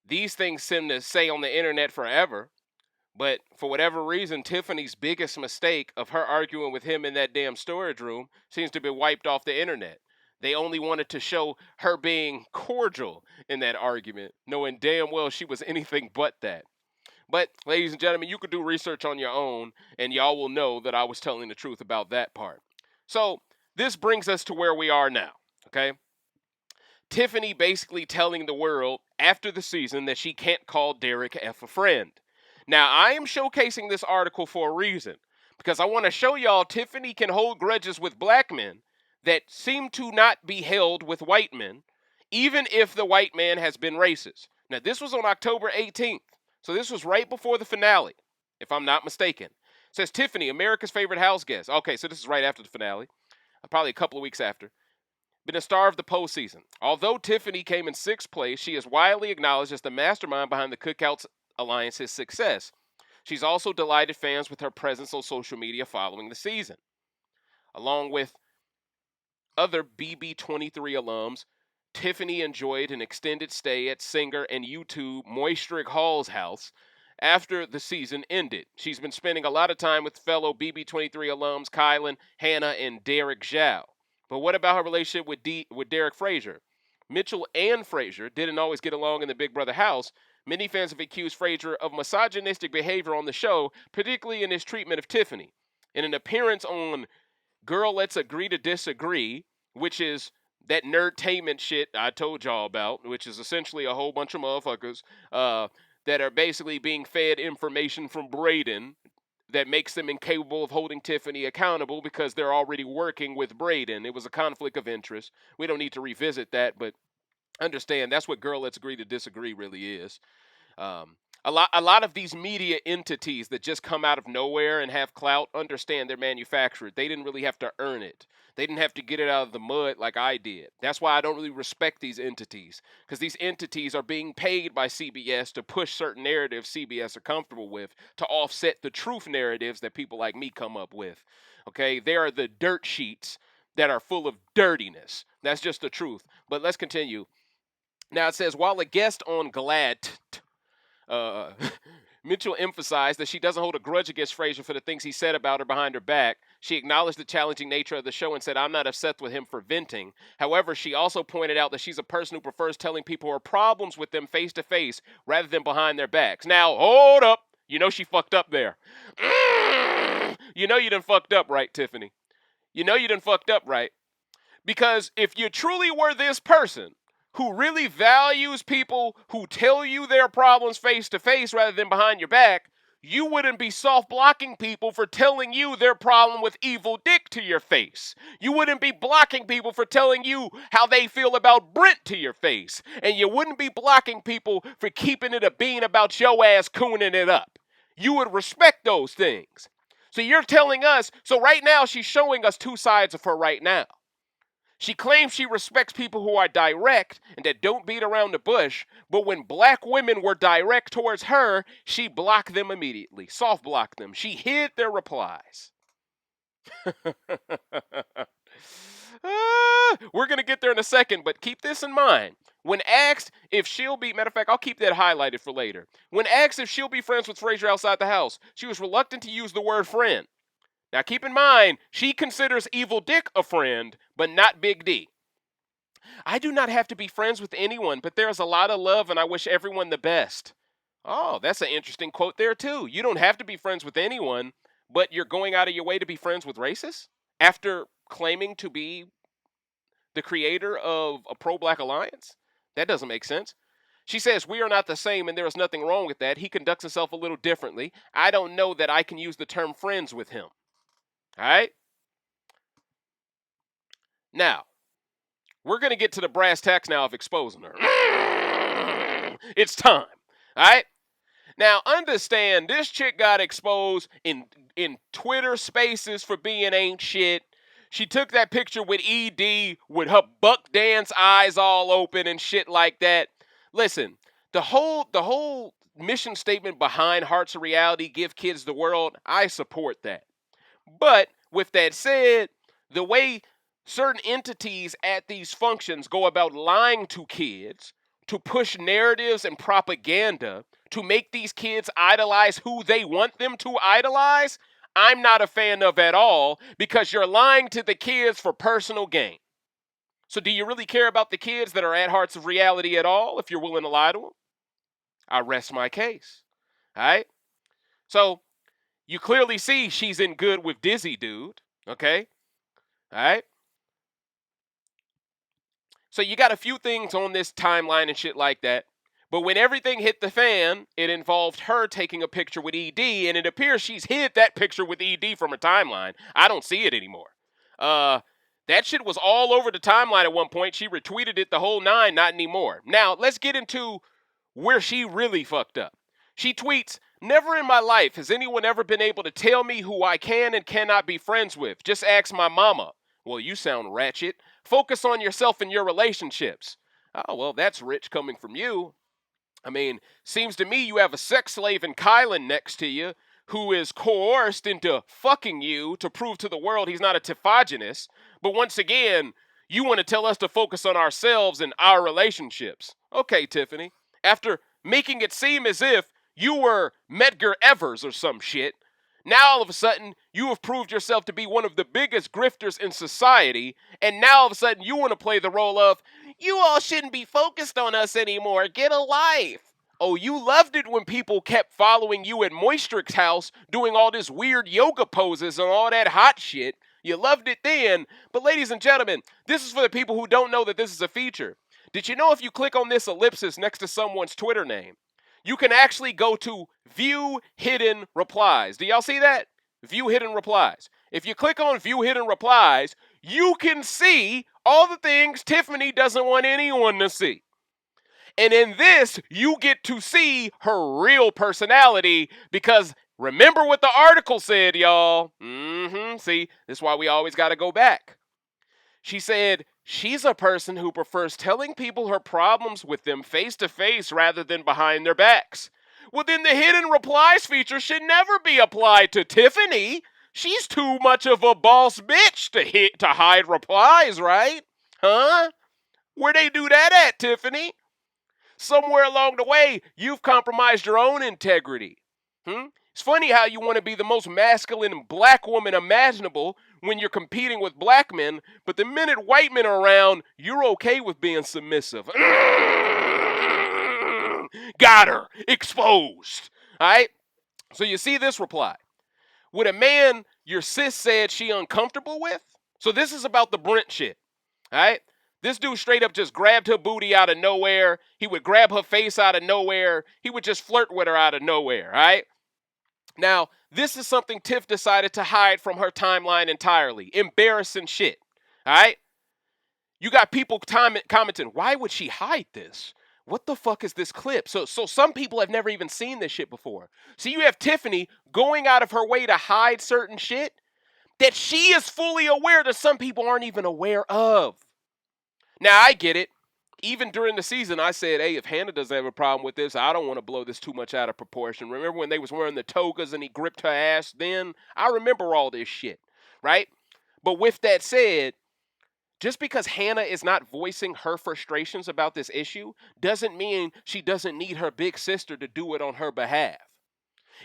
[SPEAKER 1] these things seem to stay on the internet forever. But for whatever reason, Tiffany's biggest mistake of her arguing with him in that damn storage room seems to be wiped off the internet. They only wanted to show her being cordial in that argument, knowing damn well she was anything but that. But, ladies and gentlemen, you could do research on your own, and y'all will know that I was telling the truth about that part. So, this brings us to where we are now, okay? Tiffany basically telling the world after the season that she can't call Derek F a friend. Now, I am showcasing this article for a reason because I want to show y'all Tiffany can hold grudges with black men that seem to not be held with white men, even if the white man has been racist. Now, this was on October 18th, so this was right before the finale, if I'm not mistaken. It says Tiffany, America's favorite house guest. Okay, so this is right after the finale, probably a couple of weeks after. Been a star of the postseason. Although Tiffany came in sixth place, she is widely acknowledged as the mastermind behind the Cookouts Alliance's success. She's also delighted fans with her presence on social media following the season. Along with other BB23 alums, Tiffany enjoyed an extended stay at singer and YouTube Moistrick Hall's house after the season ended. She's been spending a lot of time with fellow BB23 alums Kylan, Hannah, and Derek Zhao. But what about her relationship with Derek Frazier? Mitchell and Frazier didn't always get along in the Big Brother house. Many fans have accused Frazier of misogynistic behavior on the show, particularly in his treatment of Tiffany. In an appearance on Girl, Let's Agree to Disagree, which is that nerdtainment shit I told y'all about, which is essentially a whole bunch of motherfuckers that are basically being fed information from Braden that makes them incapable of holding Tiffany accountable because they're already working with Braden. It was a conflict of interest. We don't need to revisit that, but understand that's what Girl, Let's Agree to Disagree really is. A lot of these media entities that just come out of nowhere and have clout understand they're manufactured. They didn't really have to earn it. They didn't have to get it out of the mud like I did. That's why I don't really respect these entities, because these entities are being paid by CBS to push certain narratives CBS are comfortable with to offset the truth narratives that people like me come up with. Okay, they are the dirt sheets that are full of dirtiness. That's just the truth. But let's continue. Now it says, while a guest on Glad, Mitchell emphasized that she doesn't hold a grudge against Frazier for the things he said about her behind her back. She acknowledged the challenging nature of the show and said, I'm not upset with him for venting. However, she also pointed out that she's a person who prefers telling people her problems with them face to face rather than behind their backs. Now, hold up. You know she fucked up there. You know you done fucked up, right, Tiffany? You know you done fucked up, right? Because if you truly were this person who really values people who tell you their problems face to face rather than behind your back, you wouldn't be soft blocking people for telling you their problem with evil dick to your face. You wouldn't be blocking people for telling you how they feel about Brent to your face. And you wouldn't be blocking people for keeping it a bean about your ass cooning it up. You would respect those things. So you're telling us, so right now she's showing us two sides of her right now. She claims she respects people who are direct and that don't beat around the bush, but when black women were direct towards her, she blocked them immediately, soft blocked them. She hid their replies. We're going to get there in a second, but keep this in mind. When asked if she'll be, matter of fact, I'll keep that highlighted for later. When asked if she'll be friends with Frazier outside the house, she was reluctant to use the word friend. Now keep in mind, she considers Evil Dick a friend, but not Big D. I do not have to be friends with anyone, but there's a lot of love and I wish everyone the best. Oh, that's an interesting quote there too. You don't have to be friends with anyone, but you're going out of your way to be friends with racists? After claiming to be the creator of a pro-black alliance? That doesn't make sense. She says, we are not the same and there is nothing wrong with that. He conducts himself a little differently. I don't know that I can use the term friends with him. All right? Now, we're going to get to the brass tacks now of exposing her. It's time. All right? Now, understand, this chick got exposed in Twitter spaces for being ain't shit. She took that picture with ED with her buck dance eyes all open and shit like that. Listen, the whole mission statement behind Hearts of Reality, give kids the world, I support that. But with that said, the way certain entities at these functions go about lying to kids, to push narratives and propaganda, to make these kids idolize who they want them to idolize, I'm not a fan of at all, because you're lying to the kids for personal gain. So do you really care about the kids that are at Hearts of Reality at all, if you're willing to lie to them? I rest my case. All right? So you clearly see she's in good with Dizzy Dude. Okay? All right? So you got a few things on this timeline and shit like that. But when everything hit the fan, it involved her taking a picture with ED, and it appears she's hid that picture with ED from her timeline. I don't see it anymore. That shit was all over the timeline at one point. She retweeted it the whole nine, not anymore. Now, let's get into where she really fucked up. She tweets, never in my life has anyone ever been able to tell me who I can and cannot be friends with. Just ask my mama. Well, you sound ratchet. Focus on yourself and your relationships. Oh, well, that's rich coming from you. I mean, seems to me you have a sex slave in Kylan next to you who is coerced into fucking you to prove to the world he's not a tiffogynist. But once again, you want to tell us to focus on ourselves and our relationships. Okay, Tiffany. After making it seem as if you were Medgar Evers or some shit, now all of a sudden you have proved yourself to be one of the biggest grifters in society, and now all of a sudden you want to play the role of, you all shouldn't be focused on us anymore, get a life. Oh, you loved it when people kept following you at Moistrix's house doing all this weird yoga poses and all that hot shit. You loved it then, but ladies and gentlemen, this is for the people who don't know that this is a feature. Did you know if you click on this ellipsis next to someone's Twitter name, you can actually go to View Hidden Replies. Do y'all see that? View Hidden Replies. If you click on View Hidden Replies, you can see all the things Tiffany doesn't want anyone to see. And in this, you get to see her real personality because remember what the article said, y'all. See, this is why we always got to go back. She said, she's a person who prefers telling people her problems with them face to face rather than behind their backs. Well, then the hidden replies feature should never be applied to Tiffany. She's too much of a boss bitch to hide replies, right? Huh? Where they do that at, Tiffany? Somewhere along the way, you've compromised your own integrity. It's funny how you want to be the most masculine black woman imaginable when you're competing with black men, but the minute white men are around, you're okay with being submissive. Got her. Exposed. All right? So you see this reply. With a man your sis said she uncomfortable with? So this is about the Brent shit. All right? This dude straight up just grabbed her booty out of nowhere. He would grab her face out of nowhere. He would just flirt with her out of nowhere, all right? Now, this is something Tiff decided to hide from her timeline entirely. Embarrassing shit, all right? You got people commenting, why would she hide this? what the fuck is this clip? So some people have never even seen this shit before. So you have Tiffany going out of her way to hide certain shit that she is fully aware that some people aren't even aware of. Now, I get it. Even during the season, I said, hey, if Hannah doesn't have a problem with this, I don't want to blow this too much out of proportion. Remember when they was wearing the togas and he gripped her ass then? I remember all this shit, right? But with that said, just because Hannah is not voicing her frustrations about this issue doesn't mean she doesn't need her big sister to do it on her behalf.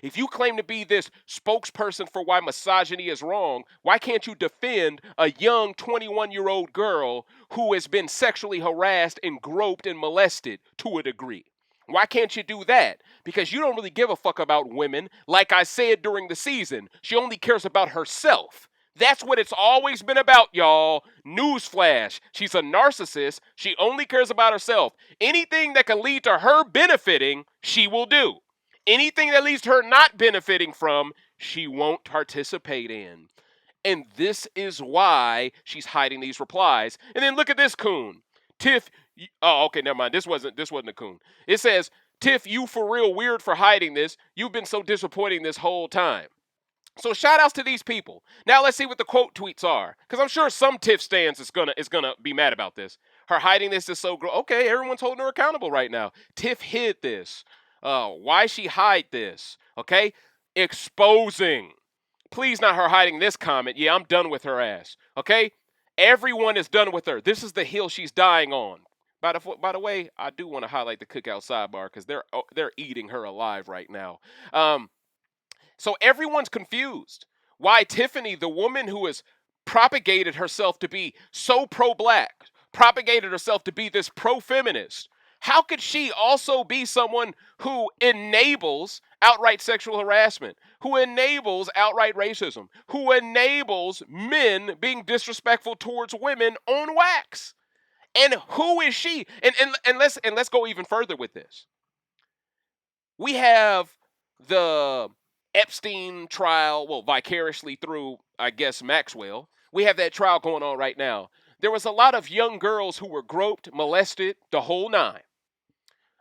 [SPEAKER 1] If you claim to be this spokesperson for why misogyny is wrong, why can't you defend a young 21-year-old girl who has been sexually harassed and groped and molested to a degree? Why can't you do that? Because you don't really give a fuck about women. Like I said during the season, she only cares about herself. That's what it's always been about, y'all. Newsflash. She's a narcissist. She only cares about herself. Anything that can lead to her benefiting, she will do. Anything that leads to her not benefiting from, she won't participate in. And this is why she's hiding these replies. And then look at this coon. Tiff, oh, okay, never mind. This wasn't a coon. It says, Tiff, you for real weird for hiding this. You've been so disappointing this whole time. So shout outs to these people. Now let's see what the quote tweets are. Because I'm sure some Tiff stands is gonna be mad about this. Her hiding this is so okay, everyone's holding her accountable right now. Tiff hid this. Why she hide this? Okay? Exposing. Please not her hiding this comment. Yeah, I'm done with her ass. Okay? Everyone is done with her. This is the hill she's dying on. By the way, I do want to highlight the cookout sidebar because they're eating her alive right now. So everyone's confused. Why Tiffany, the woman who has propagated herself to be so pro-black, propagated herself to be this pro-feminist, how could she also be someone who enables outright sexual harassment, who enables outright racism, who enables men being disrespectful towards women on wax? And who is she? And let's go even further with this. We have the Epstein trial, well, vicariously through, I guess, Maxwell. We have that trial going on right now. There was a lot of young girls who were groped, molested, the whole nine.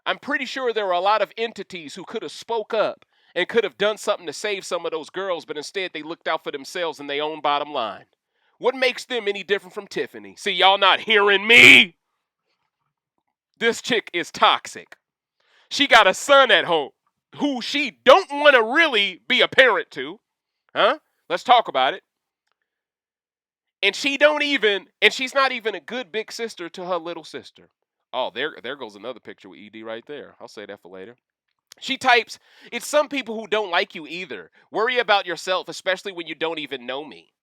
[SPEAKER 1] I'm pretty sure there were a lot of entities who could have spoke up and could have done something to save some of those girls, but instead they looked out for themselves and their own bottom line. What makes them any different from Tiffany? See, y'all not hearing me? This chick is toxic. She got a son at home who she don't want to really be a parent to. Huh? Let's talk about it. And she's not even a good big sister to her little sister. Oh, there goes another picture with ED right there. I'll say that for later. She types, it's some people who don't like you either. Worry about yourself, especially when you don't even know me.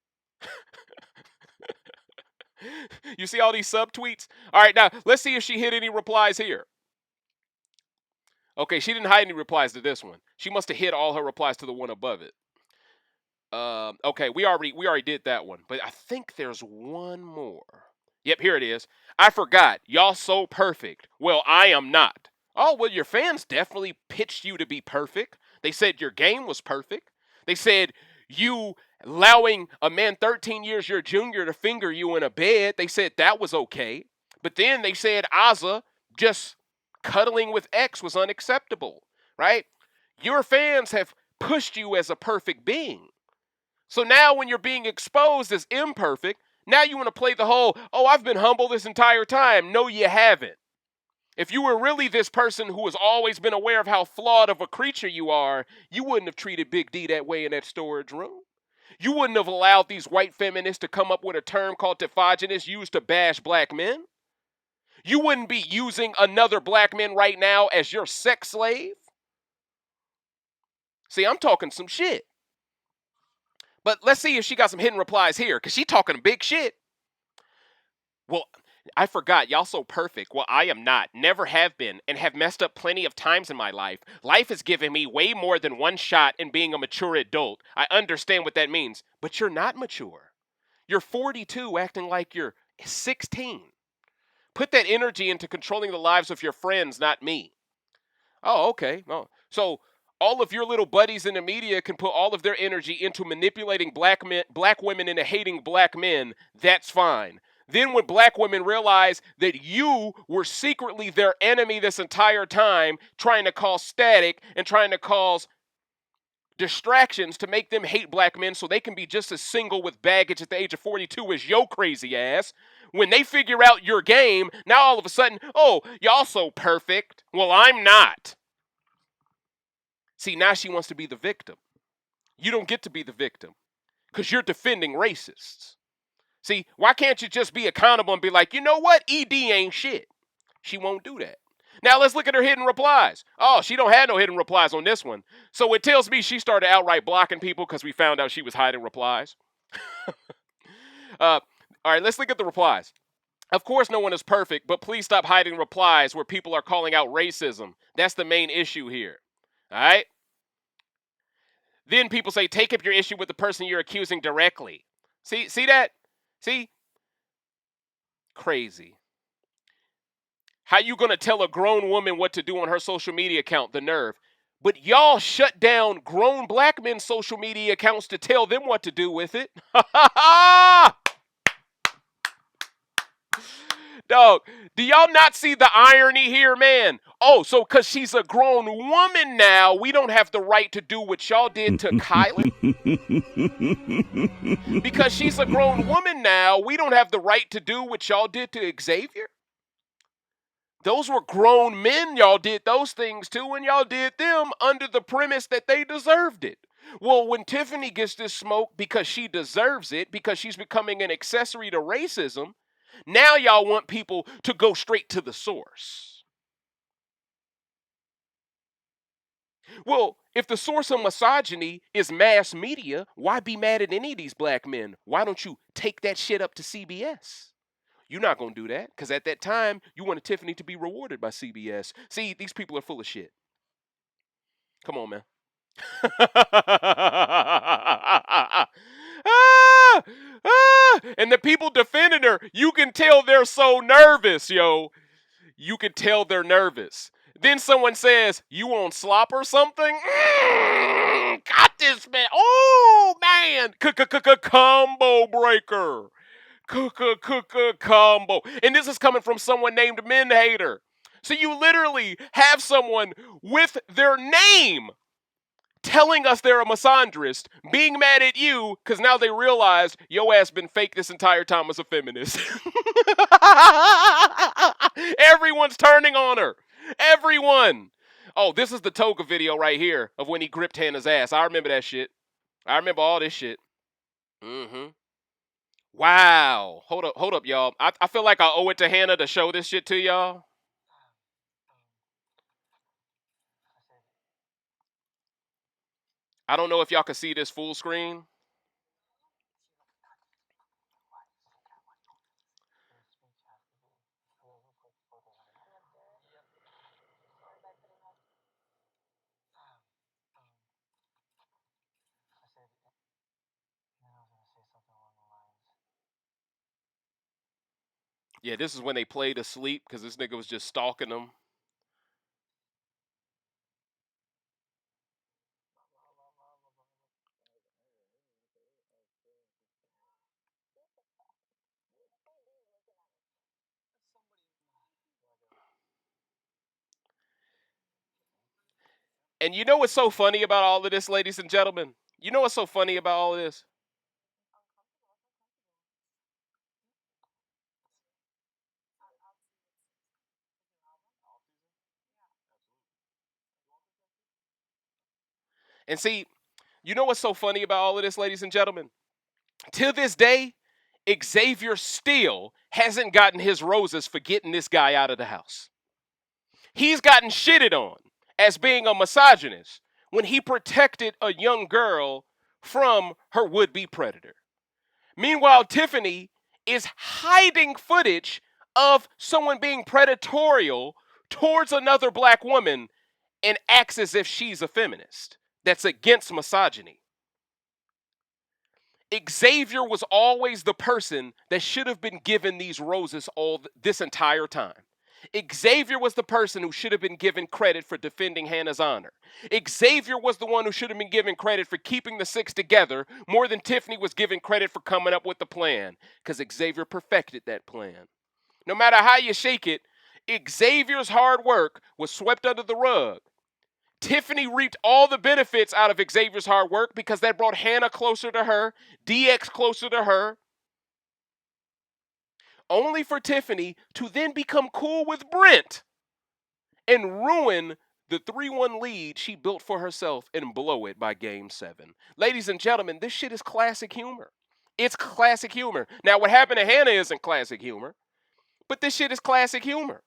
[SPEAKER 1] You see all these subtweets? All right, now let's see if she hit any replies here. Okay, she didn't hide any replies to this one. She must have hit all her replies to the one above it. Okay, we already did that one, but I think there's one more. Yep, here it is. I forgot. Y'all so perfect. Well, I am not. Oh, well, your fans definitely pitched you to be perfect. They said your game was perfect. They said you allowing a man 13 years your junior to finger you in a bed. They said that was okay. But then they said Azza just cuddling with X was unacceptable, right? Your fans have pushed you as a perfect being. So now when you're being exposed as imperfect, now you want to play the whole, oh, I've been humble this entire time. No, you haven't. If you were really this person who has always been aware of how flawed of a creature you are, you wouldn't have treated Big D that way in that storage room. You wouldn't have allowed these white feminists to come up with a term called tiffogynous used to bash black men. You wouldn't be using another black man right now as your sex slave. See, I'm talking some shit. But let's see if she got some hidden replies here, because she talking big shit. Well, I forgot. Y'all so perfect. Well, I am not. Never have been, and have messed up plenty of times in my life. Life has given me way more than one shot in being a mature adult. I understand what that means, but you're not mature. You're 42 acting like you're 16. Put that energy into controlling the lives of your friends, not me. Oh, okay. Oh, so all of your little buddies in the media can put all of their energy into manipulating black women into hating black men. That's fine. Then when black women realize that you were secretly their enemy this entire time, trying to cause static and trying to cause distractions to make them hate black men so they can be just as single with baggage at the age of 42 as yo crazy ass. When they figure out your game, now all of a sudden, oh, y'all so perfect. Well, I'm not. See, now she wants to be the victim. You don't get to be the victim because you're defending racists. See, why can't you just be accountable and be like, you know what? ED ain't shit. She won't do that. Now let's look at her hidden replies. Oh, she don't have no hidden replies on this one. So it tells me she started outright blocking people because we found out she was hiding replies. All right, let's look at the replies. Of course, no one is perfect, but please stop hiding replies where people are calling out racism. That's the main issue here. All right? Then people say, take up your issue with the person you're accusing directly. See that? See? Crazy. How you gonna tell a grown woman what to do on her social media account? The nerve. But y'all shut down grown black men's social media accounts to tell them what to do with it. Dog, do y'all not see the irony here, man? Oh, so because she's a grown woman now, we don't have the right to do what y'all did to Kylie? Because she's a grown woman now, we don't have the right to do what y'all did to Xavier? Those were grown men y'all did those things to, and y'all did them under the premise that they deserved it. Well, when Tiffany gets this smoke because she deserves it, because she's becoming an accessory to racism, now y'all want people to go straight to the source. Well, if the source of misogyny is mass media, why be mad at any of these black men? Why don't you take that shit up to CBS? You're not going to do that because at that time, you wanted Tiffany to be rewarded by CBS. See, these people are full of shit. Come on, man. And the people defending her, you can tell they're so nervous, yo. You can tell they're nervous. Then someone says, you on slop or something? Got this, man. Oh, man. Combo breaker. Combo. And this is coming from someone named Men Hater. So you literally have someone with their name telling us they're a misandrist, being mad at you because now they realized your ass been fake this entire time as a feminist. Everyone's turning on her. Everyone. Oh, this is the toga video right here of when he gripped Hannah's ass. I remember that shit. I remember all this shit. Wow. Hold up, y'all. I feel like I owe it to Hannah to show this shit to y'all. I don't know if y'all can see this full screen. Yeah, this is when they played asleep because this nigga was just stalking them. And you know what's so funny about all of this, ladies and gentlemen? You know what's so funny about all of this? And see, you know what's so funny about all of this, ladies and gentlemen? To this day, Xavier still hasn't gotten his roses for getting this guy out of the house. He's gotten shitted on as being a misogynist when he protected a young girl from her would-be predator. Meanwhile, Tiffany is hiding footage of someone being predatorial towards another black woman and acts as if she's a feminist that's against misogyny. Xavier was always the person that should have been given these roses all this entire time. Xavier was the person who should have been given credit for defending Hannah's honor. Xavier was the one who should have been given credit for keeping the six together more than Tiffany was given credit for coming up with the plan, because Xavier perfected that plan. No matter how you shake it, Xavier's hard work was swept under the rug. Tiffany reaped all the benefits out of Xavier's hard work because that brought Hannah closer to her, DX closer to her, only for Tiffany to then become cool with Brent and ruin the 3-1 lead she built for herself and blow it by Game 7. Ladies and gentlemen, this shit is classic humor. It's classic humor. Now, what happened to Hannah isn't classic humor, but this shit is classic humor.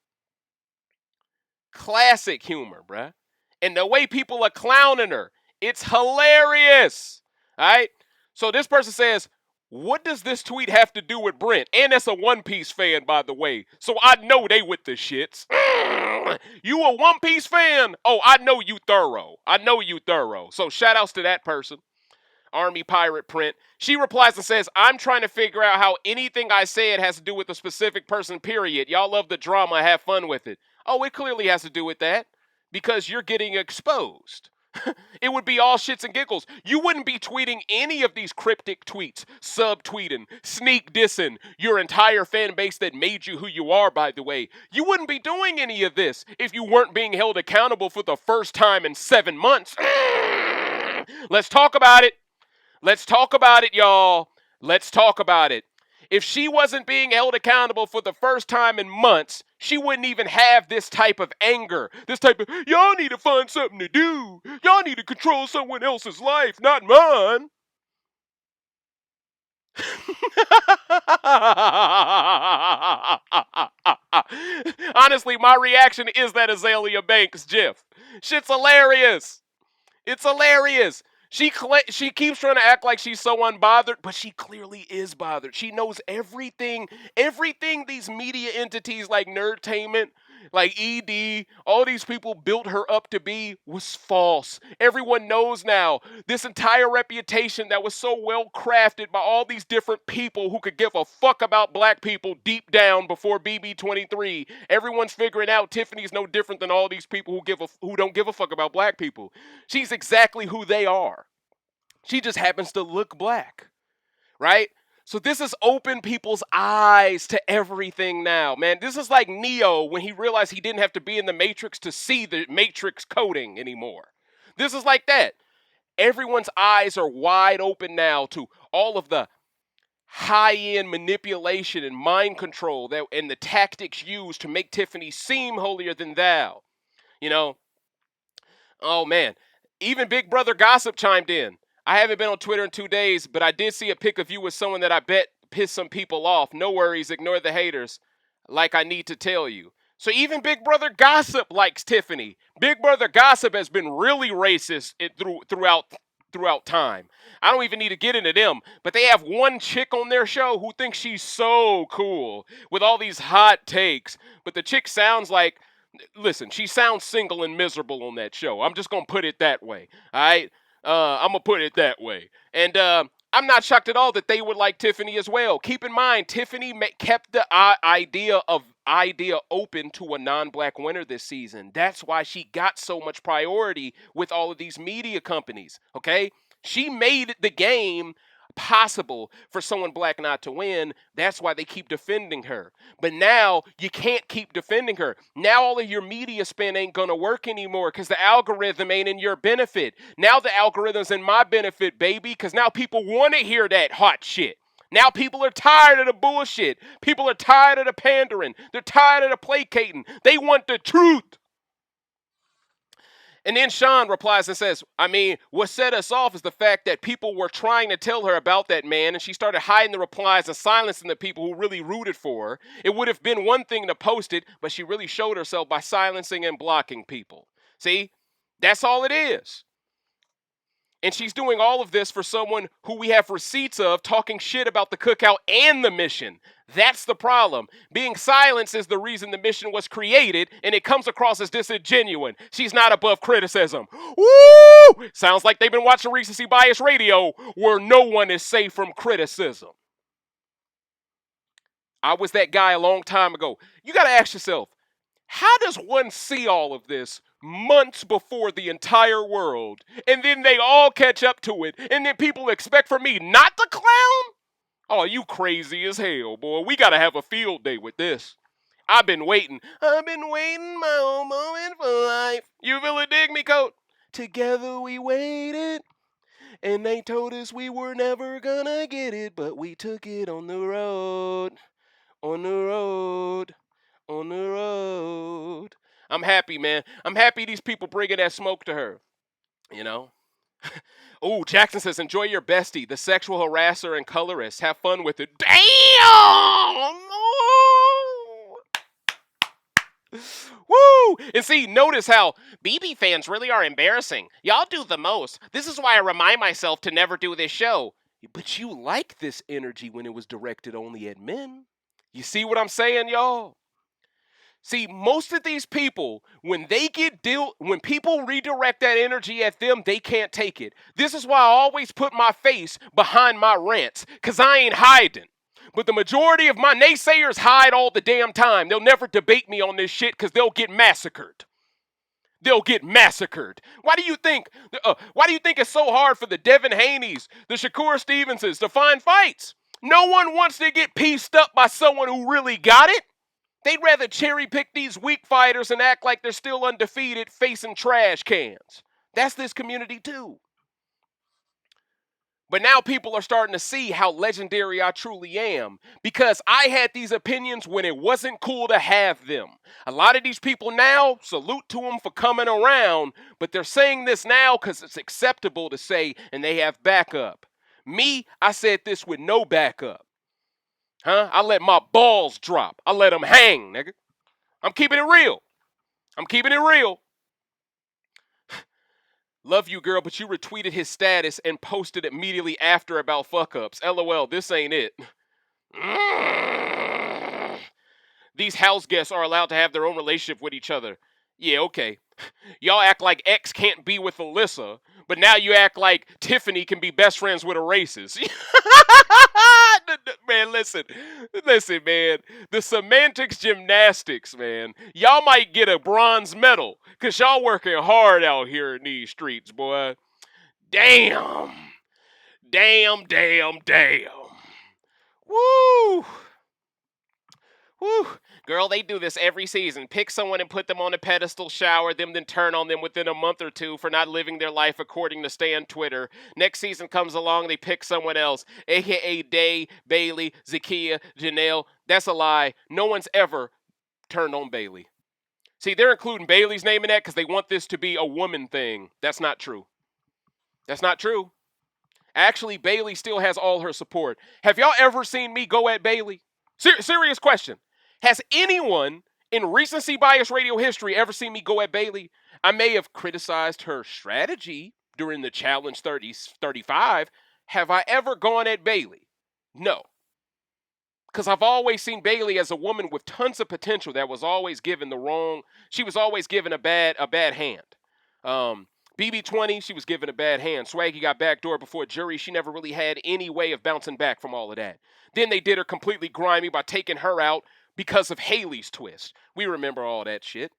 [SPEAKER 1] Classic humor, bruh. And the way people are clowning her, it's hilarious. All right? So this person says, what does this tweet have to do with Brent? And that's a One Piece fan, by the way. So I know they with the shits. You a One Piece fan? Oh, I know you thorough. I know you thorough. So shout outs to that person. Army Pirate Print. She replies and says, I'm trying to figure out how anything I said has to do with a specific person, period. Y'all love the drama. Have fun with it. Oh, it clearly has to do with that. Because you're getting exposed. It would be all shits and giggles. You wouldn't be tweeting any of these cryptic tweets, subtweeting, sneak dissing your entire fan base that made you who you are, by the way. You wouldn't be doing any of this if you weren't being held accountable for the first time in 7 months. Let's talk about it. Let's talk about it, y'all. Let's talk about it. If she wasn't being held accountable for the first time in months, she wouldn't even have this type of anger. This type of, y'all need to find something to do. Y'all need to control someone else's life, not mine. Honestly, my reaction is that Azalea Banks gif. Shit's hilarious. It's hilarious. She keeps trying to act like she's so unbothered, but she clearly is bothered. She knows everything these media entities like Nerdtainment, like ED, all these people built her up to be was false. Everyone knows now this entire reputation that was so well crafted by all these different people who could give a fuck about black people deep down before BB23. Everyone's figuring out Tiffany's no different than all these people who don't give a fuck about black people. She's exactly who they are. She just happens to look black, right? So this has opened people's eyes to everything now, man. This is like Neo when he realized he didn't have to be in the Matrix to see the Matrix coding anymore. This is like that. Everyone's eyes are wide open now to all of the high-end manipulation and mind control and the tactics used to make Tiffany seem holier than thou. You know? Oh, man. Even Big Brother Gossip chimed in. I haven't been on Twitter in 2 days, but I did see a pic of you with someone that I bet pissed some people off. No worries, ignore the haters, like I need to tell you. So even Big Brother Gossip likes Tiffany. Big Brother Gossip has been really racist throughout time. I don't even need to get into them, but they have one chick on their show who thinks she's so cool with all these hot takes, but the chick sounds like, listen, she sounds single and miserable on that show. I'm just going to put it that way, all right? I'm going to put it that way. And I'm not shocked at all that they would like Tiffany as well. Keep in mind, Tiffany kept the idea open to a non-black winner this season. That's why she got so much priority with all of these media companies, okay? She made the game possible for someone black not to win. That's why they keep defending her. But now you can't keep defending her. Now all of your media spin ain't gonna work anymore because the algorithm ain't in your benefit. Now the algorithm's in my benefit, baby, because now people want to hear that hot shit. Now people are tired of the bullshit. People are tired of the pandering. They're tired of the placating. They want the truth. And then Sean replies and says, I mean, what set us off is the fact that people were trying to tell her about that man, and she started hiding the replies and silencing the people who really rooted for her. It would have been one thing to post it, but she really showed herself by silencing and blocking people. See? That's all it is. And she's doing all of this for someone who we have receipts of talking shit about the cookout and the mission. That's the problem. Being silenced is the reason the mission was created, and it comes across as disingenuous. She's not above criticism. Woo! Sounds like they've been watching Recency Bias Radio, where no one is safe from criticism. I was that guy a long time ago. You got to ask yourself, How does one see all of this months before the entire world, and then they all catch up to it, and then people expect for me not to clown? Oh, you crazy as hell, boy. We gotta have a field day with this. I've been waiting my whole moment for life. You really dig me, Coat? Together we waited, and they told us we were never gonna get it, but we took it on the road, on the road, on the road. I'm happy, man. I'm happy these people bringing that smoke to her, you know? Ooh, Jackson says, enjoy your bestie, the sexual harasser and colorist. Have fun with it. Damn! Woo! And see, notice how BB fans really are embarrassing. Y'all do the most. This is why I remind myself to never do this show. But you like this energy when it was directed only at men. You see what I'm saying, y'all? See, most of these people, when people redirect that energy at them, they can't take it. This is why I always put my face behind my rants, because I ain't hiding. But the majority of my naysayers hide all the damn time. They'll never debate me on this shit because they'll get massacred. They'll get massacred. Why do you think it's so hard for the Devin Haneys, the Shakur Stevenses to find fights? No one wants to get pieced up by someone who really got it. They'd rather cherry pick these weak fighters and act like they're still undefeated facing trash cans. That's this community too. But now people are starting to see how legendary I truly am because I had these opinions when it wasn't cool to have them. A lot of these people now, salute to them for coming around, but they're saying this now because it's acceptable to say and they have backup. Me, I said this with no backup. I let my balls drop. I let them hang, nigga. I'm keeping it real. I'm keeping it real. Love you, girl, but you retweeted his status and posted immediately after about fuck-ups. LOL, this ain't it. These house guests are allowed to have their own relationship with each other. Yeah, okay. Y'all act like X can't be with Alyssa, but now you act like Tiffany can be best friends with a racist. Man, listen, man. The semantics gymnastics, man. Y'all might get a bronze medal because y'all working hard out here in these streets, boy. Damn. Damn. Woo. Woo. Girl, they do this every season. Pick someone and put them on a pedestal, shower them, then turn on them within a month or two for not living their life according to Stan Twitter. Next season comes along, they pick someone else, a.k.a. Day, Bailey, Zakiya, Janelle. That's a lie. No one's ever turned on Bailey. See, they're including Bailey's name in that because they want this to be a woman thing. That's not true. That's not true. Actually, Bailey still has all her support. Have y'all ever seen me go at Bailey? Serious question. Has anyone in recency bias radio history ever seen me go at Bailey? I may have criticized her strategy during the Challenge 35. Have I ever gone at Bailey? No. Because I've always seen Bailey as a woman with tons of potential that was always given she was always given a bad hand. BB20, she was given a bad hand. Swaggy got backdoor before jury. She never really had any way of bouncing back from all of that. Then they did her completely grimy by taking her out because of Haley's twist. We remember all that shit.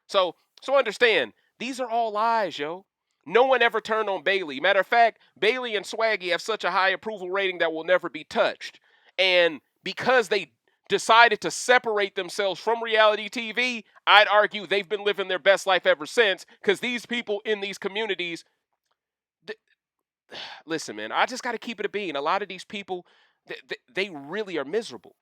[SPEAKER 1] So understand, these are all lies, yo. No one ever turned on Bailey. Matter of fact, Bailey and Swaggy have such a high approval rating that will never be touched. And because they decided to separate themselves from reality TV, I'd argue they've been living their best life ever since because these people in these communities, listen, man, I just got to keep it a bean. A lot of these people, they really are miserable.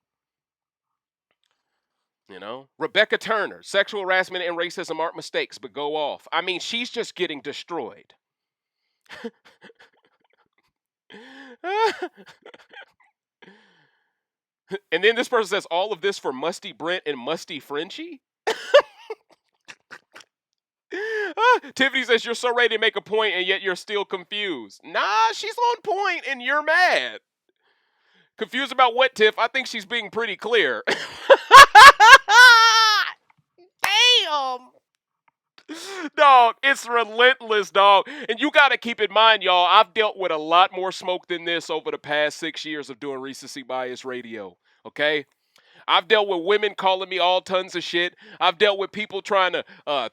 [SPEAKER 1] You know? Rebecca Turner, sexual harassment and racism aren't mistakes, but go off. I mean, she's just getting destroyed. And then this person says, all of this for Musty Brent and Musty Frenchie? Tiffany says, you're so ready to make a point and yet you're still confused. Nah, she's on point and you're mad. Confused about what, Tiff? I think she's being pretty clear. Damn. Dog, it's relentless, dog. And you got to keep in mind, y'all, I've dealt with a lot more smoke than this over the past 6 years of doing recency bias radio, okay? I've dealt with women calling me all tons of shit. I've dealt with people trying to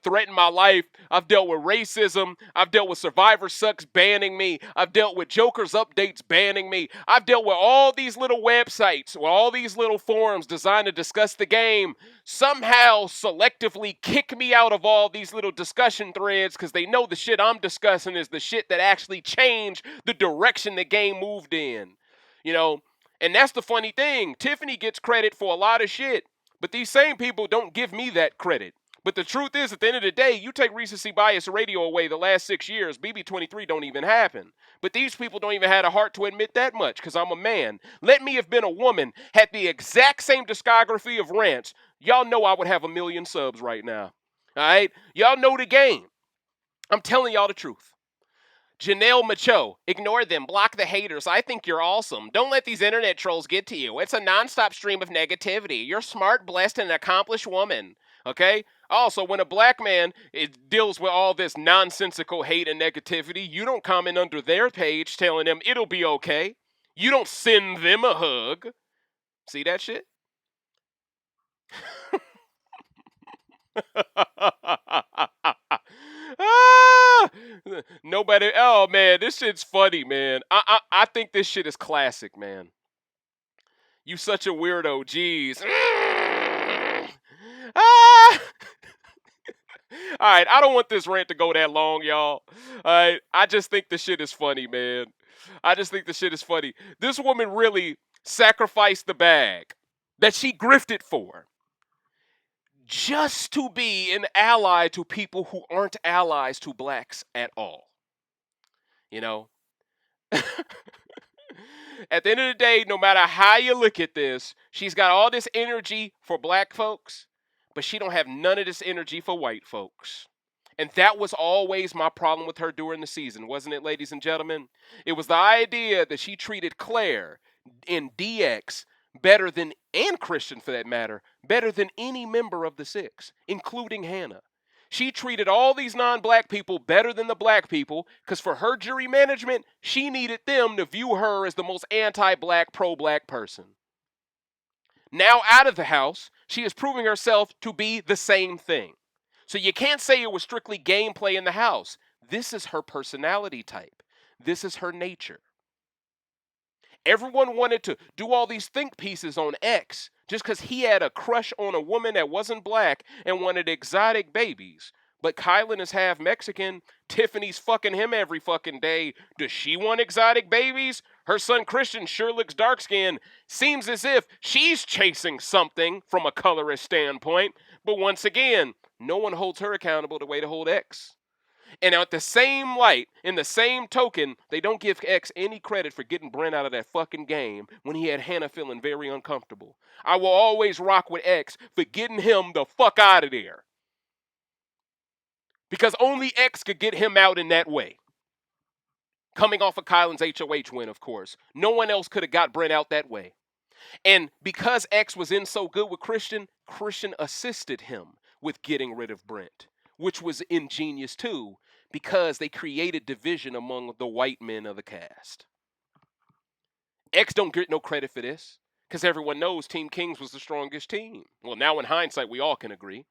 [SPEAKER 1] threaten my life. I've dealt with racism. I've dealt with Survivor Sucks banning me. I've dealt with Joker's Updates banning me. I've dealt with all these little websites, with all these little forums designed to discuss the game, somehow selectively kick me out of all these little discussion threads because they know the shit I'm discussing is the shit that actually changed the direction the game moved in. You know, and that's the funny thing. Tiffany gets credit for a lot of shit, but these same people don't give me that credit. But the truth is, at the end of the day, you take recency bias radio away the last 6 years, BB23 don't even happen. But these people don't even have a heart to admit that much, because I'm a man. Let me have been a woman, had the exact same discography of rants. Y'all know I would have 1 million subs right now. All right? Y'all know the game. I'm telling y'all the truth. Janelle Macho, ignore them, block the haters. I think you're awesome. Don't let these internet trolls get to you. It's a nonstop stream of negativity. You're smart, blessed, and an accomplished woman. Okay? Also, when a black man deals with all this nonsensical hate and negativity, you don't comment under their page telling them it'll be okay. You don't send them a hug. See that shit? Nobody. Oh man, this shit's funny, man. I think this shit is classic, man. You such a weirdo. Jeez. Ah! All right, I don't want this rant to go that long, y'all. All right, I just think the shit is funny, man. I just think the shit is funny. This woman really sacrificed the bag that she grifted for just to be an ally to people who aren't allies to blacks at all. You know? At the end of the day, no matter how you look at this, she's got all this energy for black folks, but she don't have none of this energy for white folks. And that was always my problem with her during the season, wasn't it, ladies and gentlemen? It was the idea that she treated Claire in DX better than, and Christian for that matter, better than any member of the Six, including Hannah. She treated all these non-black people better than the black people because for her jury management, she needed them to view her as the most anti-black, pro-black person. Now out of the house, she is proving herself to be the same thing. So you can't say it was strictly gameplay in the house. This is her personality type. This is her nature. Everyone wanted to do all these think pieces on X just because he had a crush on a woman that wasn't black and wanted exotic babies. But Kylan is half Mexican. Tiffany's fucking him every fucking day. Does she want exotic babies? Her son Christian sure looks dark-skinned. Seems as if she's chasing something from a colorist standpoint. But once again, no one holds her accountable the way to hold X. And at the same light, in the same token, they don't give X any credit for getting Brent out of that fucking game when he had Hannah feeling very uncomfortable. I will always rock with X for getting him the fuck out of there. Because only X could get him out in that way. Coming off of Kylan's HOH win, of course. No one else could have got Brent out that way. And because X was in so good with Christian, Christian assisted him with getting rid of Brent, which was ingenious too, because they created division among the white men of the cast. X don't get no credit for this, because everyone knows Team Kings was the strongest team. Well, now in hindsight, we all can agree.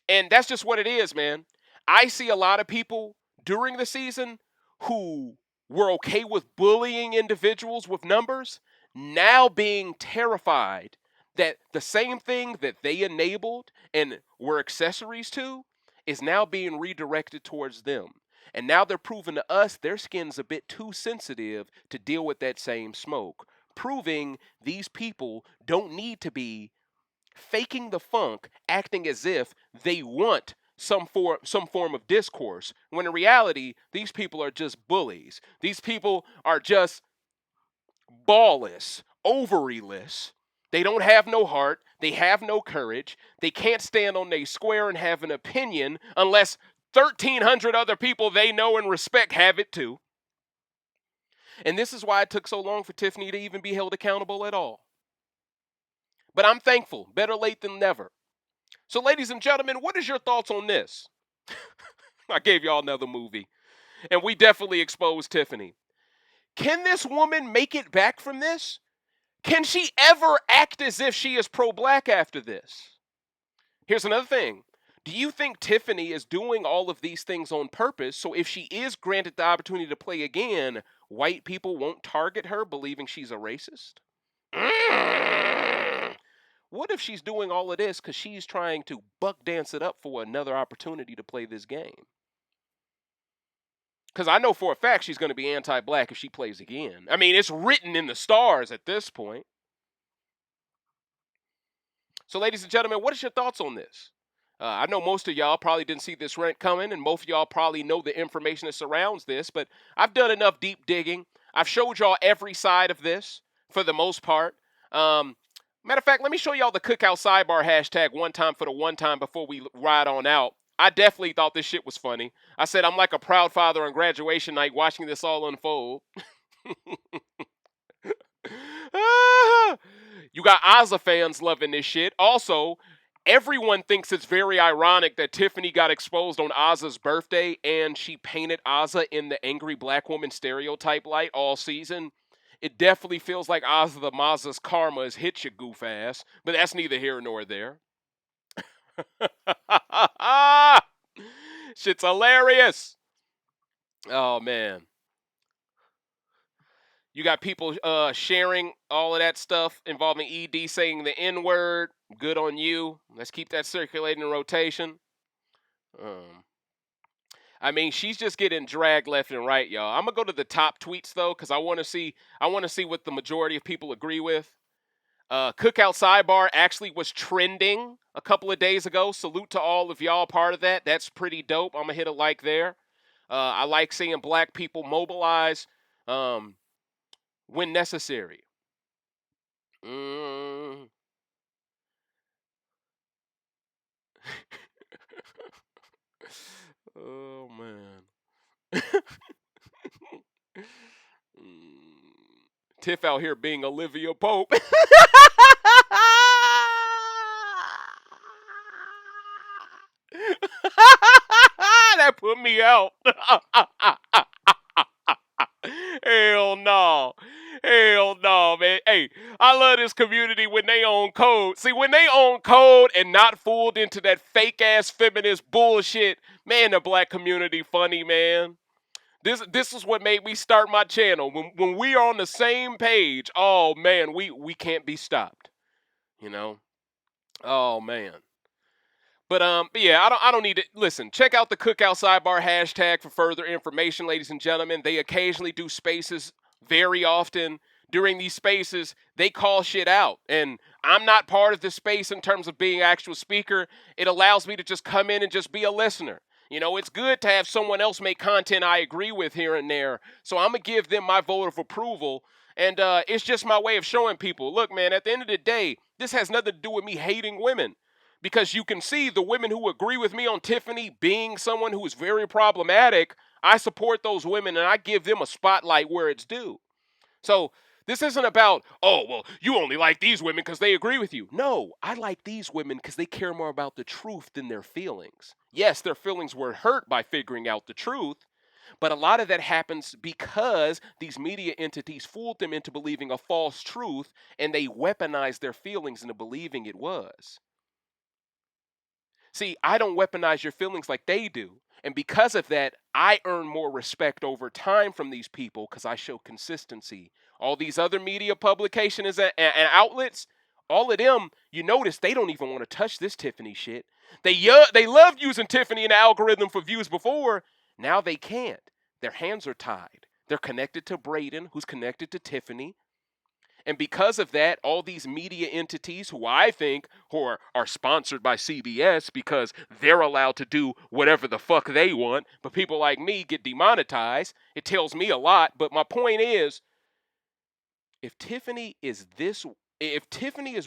[SPEAKER 1] And that's just what it is, man. I see a lot of people during the season who were okay with bullying individuals with numbers, now being terrified that the same thing that they enabled and were accessories to is now being redirected towards them. And now they're proving to us their skin's a bit too sensitive to deal with that same smoke, proving these people don't need to be faking the funk, acting as if they want some form of discourse, when in reality, these people are just bullies. These people are just ballless, ovaryless. They don't have no heart. They have no courage. They can't stand on their square and have an opinion unless 1,300 other people they know and respect have it too. And this is why it took so long for Tiffany to even be held accountable at all. But I'm thankful. Better late than never. So, ladies and gentlemen, what is your thoughts on this? I gave y'all another movie. And we definitely exposed Tiffany. Can this woman make it back from this? Can she ever act as if she is pro-black after this? Here's another thing. Do you think Tiffany is doing all of these things on purpose, so if she is granted the opportunity to play again, white people won't target her believing she's a racist? What if she's doing all of this because she's trying to buck dance it up for another opportunity to play this game? Because I know for a fact she's going to be anti-black if she plays again. I mean, it's written in the stars at this point. So, ladies and gentlemen, what is your thoughts on this? I know most of y'all probably didn't see this rant coming, and most of y'all probably know the information that surrounds this, but I've done enough deep digging. I've showed y'all every side of this for the most part. Matter of fact, let me show y'all the Cookout Sidebar hashtag one time for the one time before we ride on out. I definitely thought this shit was funny. I said I'm like a proud father on graduation night watching this all unfold. You got Ozza fans loving this shit. Also, everyone thinks it's very ironic that Tiffany got exposed on Ozza's birthday and she painted Ozza in the angry black woman stereotype light all season. It definitely feels like Ozza the Mazza's karma has hit your goof ass, but that's neither here nor there. Shit's hilarious. Oh, man. You got people sharing all of that stuff involving ED saying the N-word. Good on you. Let's keep that circulating in rotation. I mean, she's just getting dragged left and right, y'all. I'm gonna go to the top tweets though, because I want to see what the majority of people agree with. Cookout Sidebar actually was trending a couple of days ago. Salute to all of y'all part of that. That's pretty dope. I'm gonna hit a like there. I like seeing black people mobilize when necessary. Oh, man. Tiff out here being Olivia Pope. That put me out. Hell no. Hell no, man. Hey, I love this community when they own code. See, when they own code and not fooled into that fake-ass feminist bullshit, man, the black community funny, man. This is what made me start my channel. When we are on the same page, oh, man, we can't be stopped. You know? Oh, man. But yeah, I don't need to listen. Check out the Cookout Sidebar hashtag for further information, ladies and gentlemen. They occasionally do spaces very often. During these spaces, they call shit out, and I'm not part of this space in terms of being an actual speaker. It allows me to just come in and just be a listener. You know, it's good to have someone else make content I agree with here and there. So I'm gonna give them my vote of approval, and it's just my way of showing people, look, man. At the end of the day, this has nothing to do with me hating women. Because you can see the women who agree with me on Tiffany being someone who is very problematic, I support those women and I give them a spotlight where it's due. So this isn't about, oh, well, you only like these women because they agree with you. No, I like these women because they care more about the truth than their feelings. Yes, their feelings were hurt by figuring out the truth, but a lot of that happens because these media entities fooled them into believing a false truth and they weaponized their feelings into believing it was. See, I don't weaponize your feelings like they do. And because of that, I earn more respect over time from these people because I show consistency. All these other media publications and outlets, all of them, you notice they don't even want to touch this Tiffany shit. They loved using Tiffany in the algorithm for views before. Now they can't. Their hands are tied. They're connected to Braden, who's connected to Tiffany. And because of that, all these media entities who I think are sponsored by CBS because they're allowed to do whatever the fuck they want, but people like me get demonetized. It tells me a lot. But my point is, if Tiffany is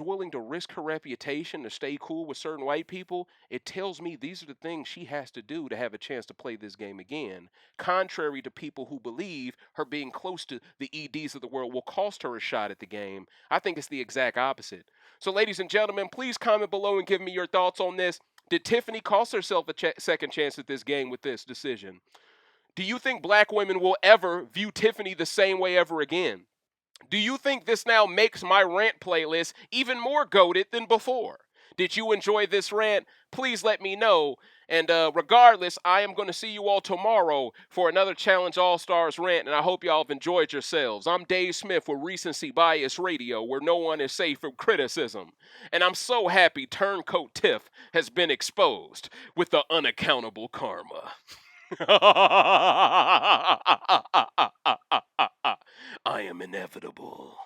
[SPEAKER 1] willing to risk her reputation to stay cool with certain white people, it tells me these are the things she has to do to have a chance to play this game again. Contrary to people who believe her being close to the EDs of the world will cost her a shot at the game, I think it's the exact opposite. So, ladies and gentlemen, please comment below and give me your thoughts on this. Did Tiffany cost herself a second chance at this game with this decision? Do you think black women will ever view Tiffany the same way ever again? Do you think this now makes my rant playlist even more goated than before? Did you enjoy this rant? Please let me know. And regardless, I am going to see you all tomorrow for another Challenge All-Stars rant, and I hope y'all have enjoyed yourselves. I'm Dave Smith with Recency Bias Radio, where no one is safe from criticism. And I'm so happy Turncoat Tiff has been exposed with the unaccountable karma. I am inevitable.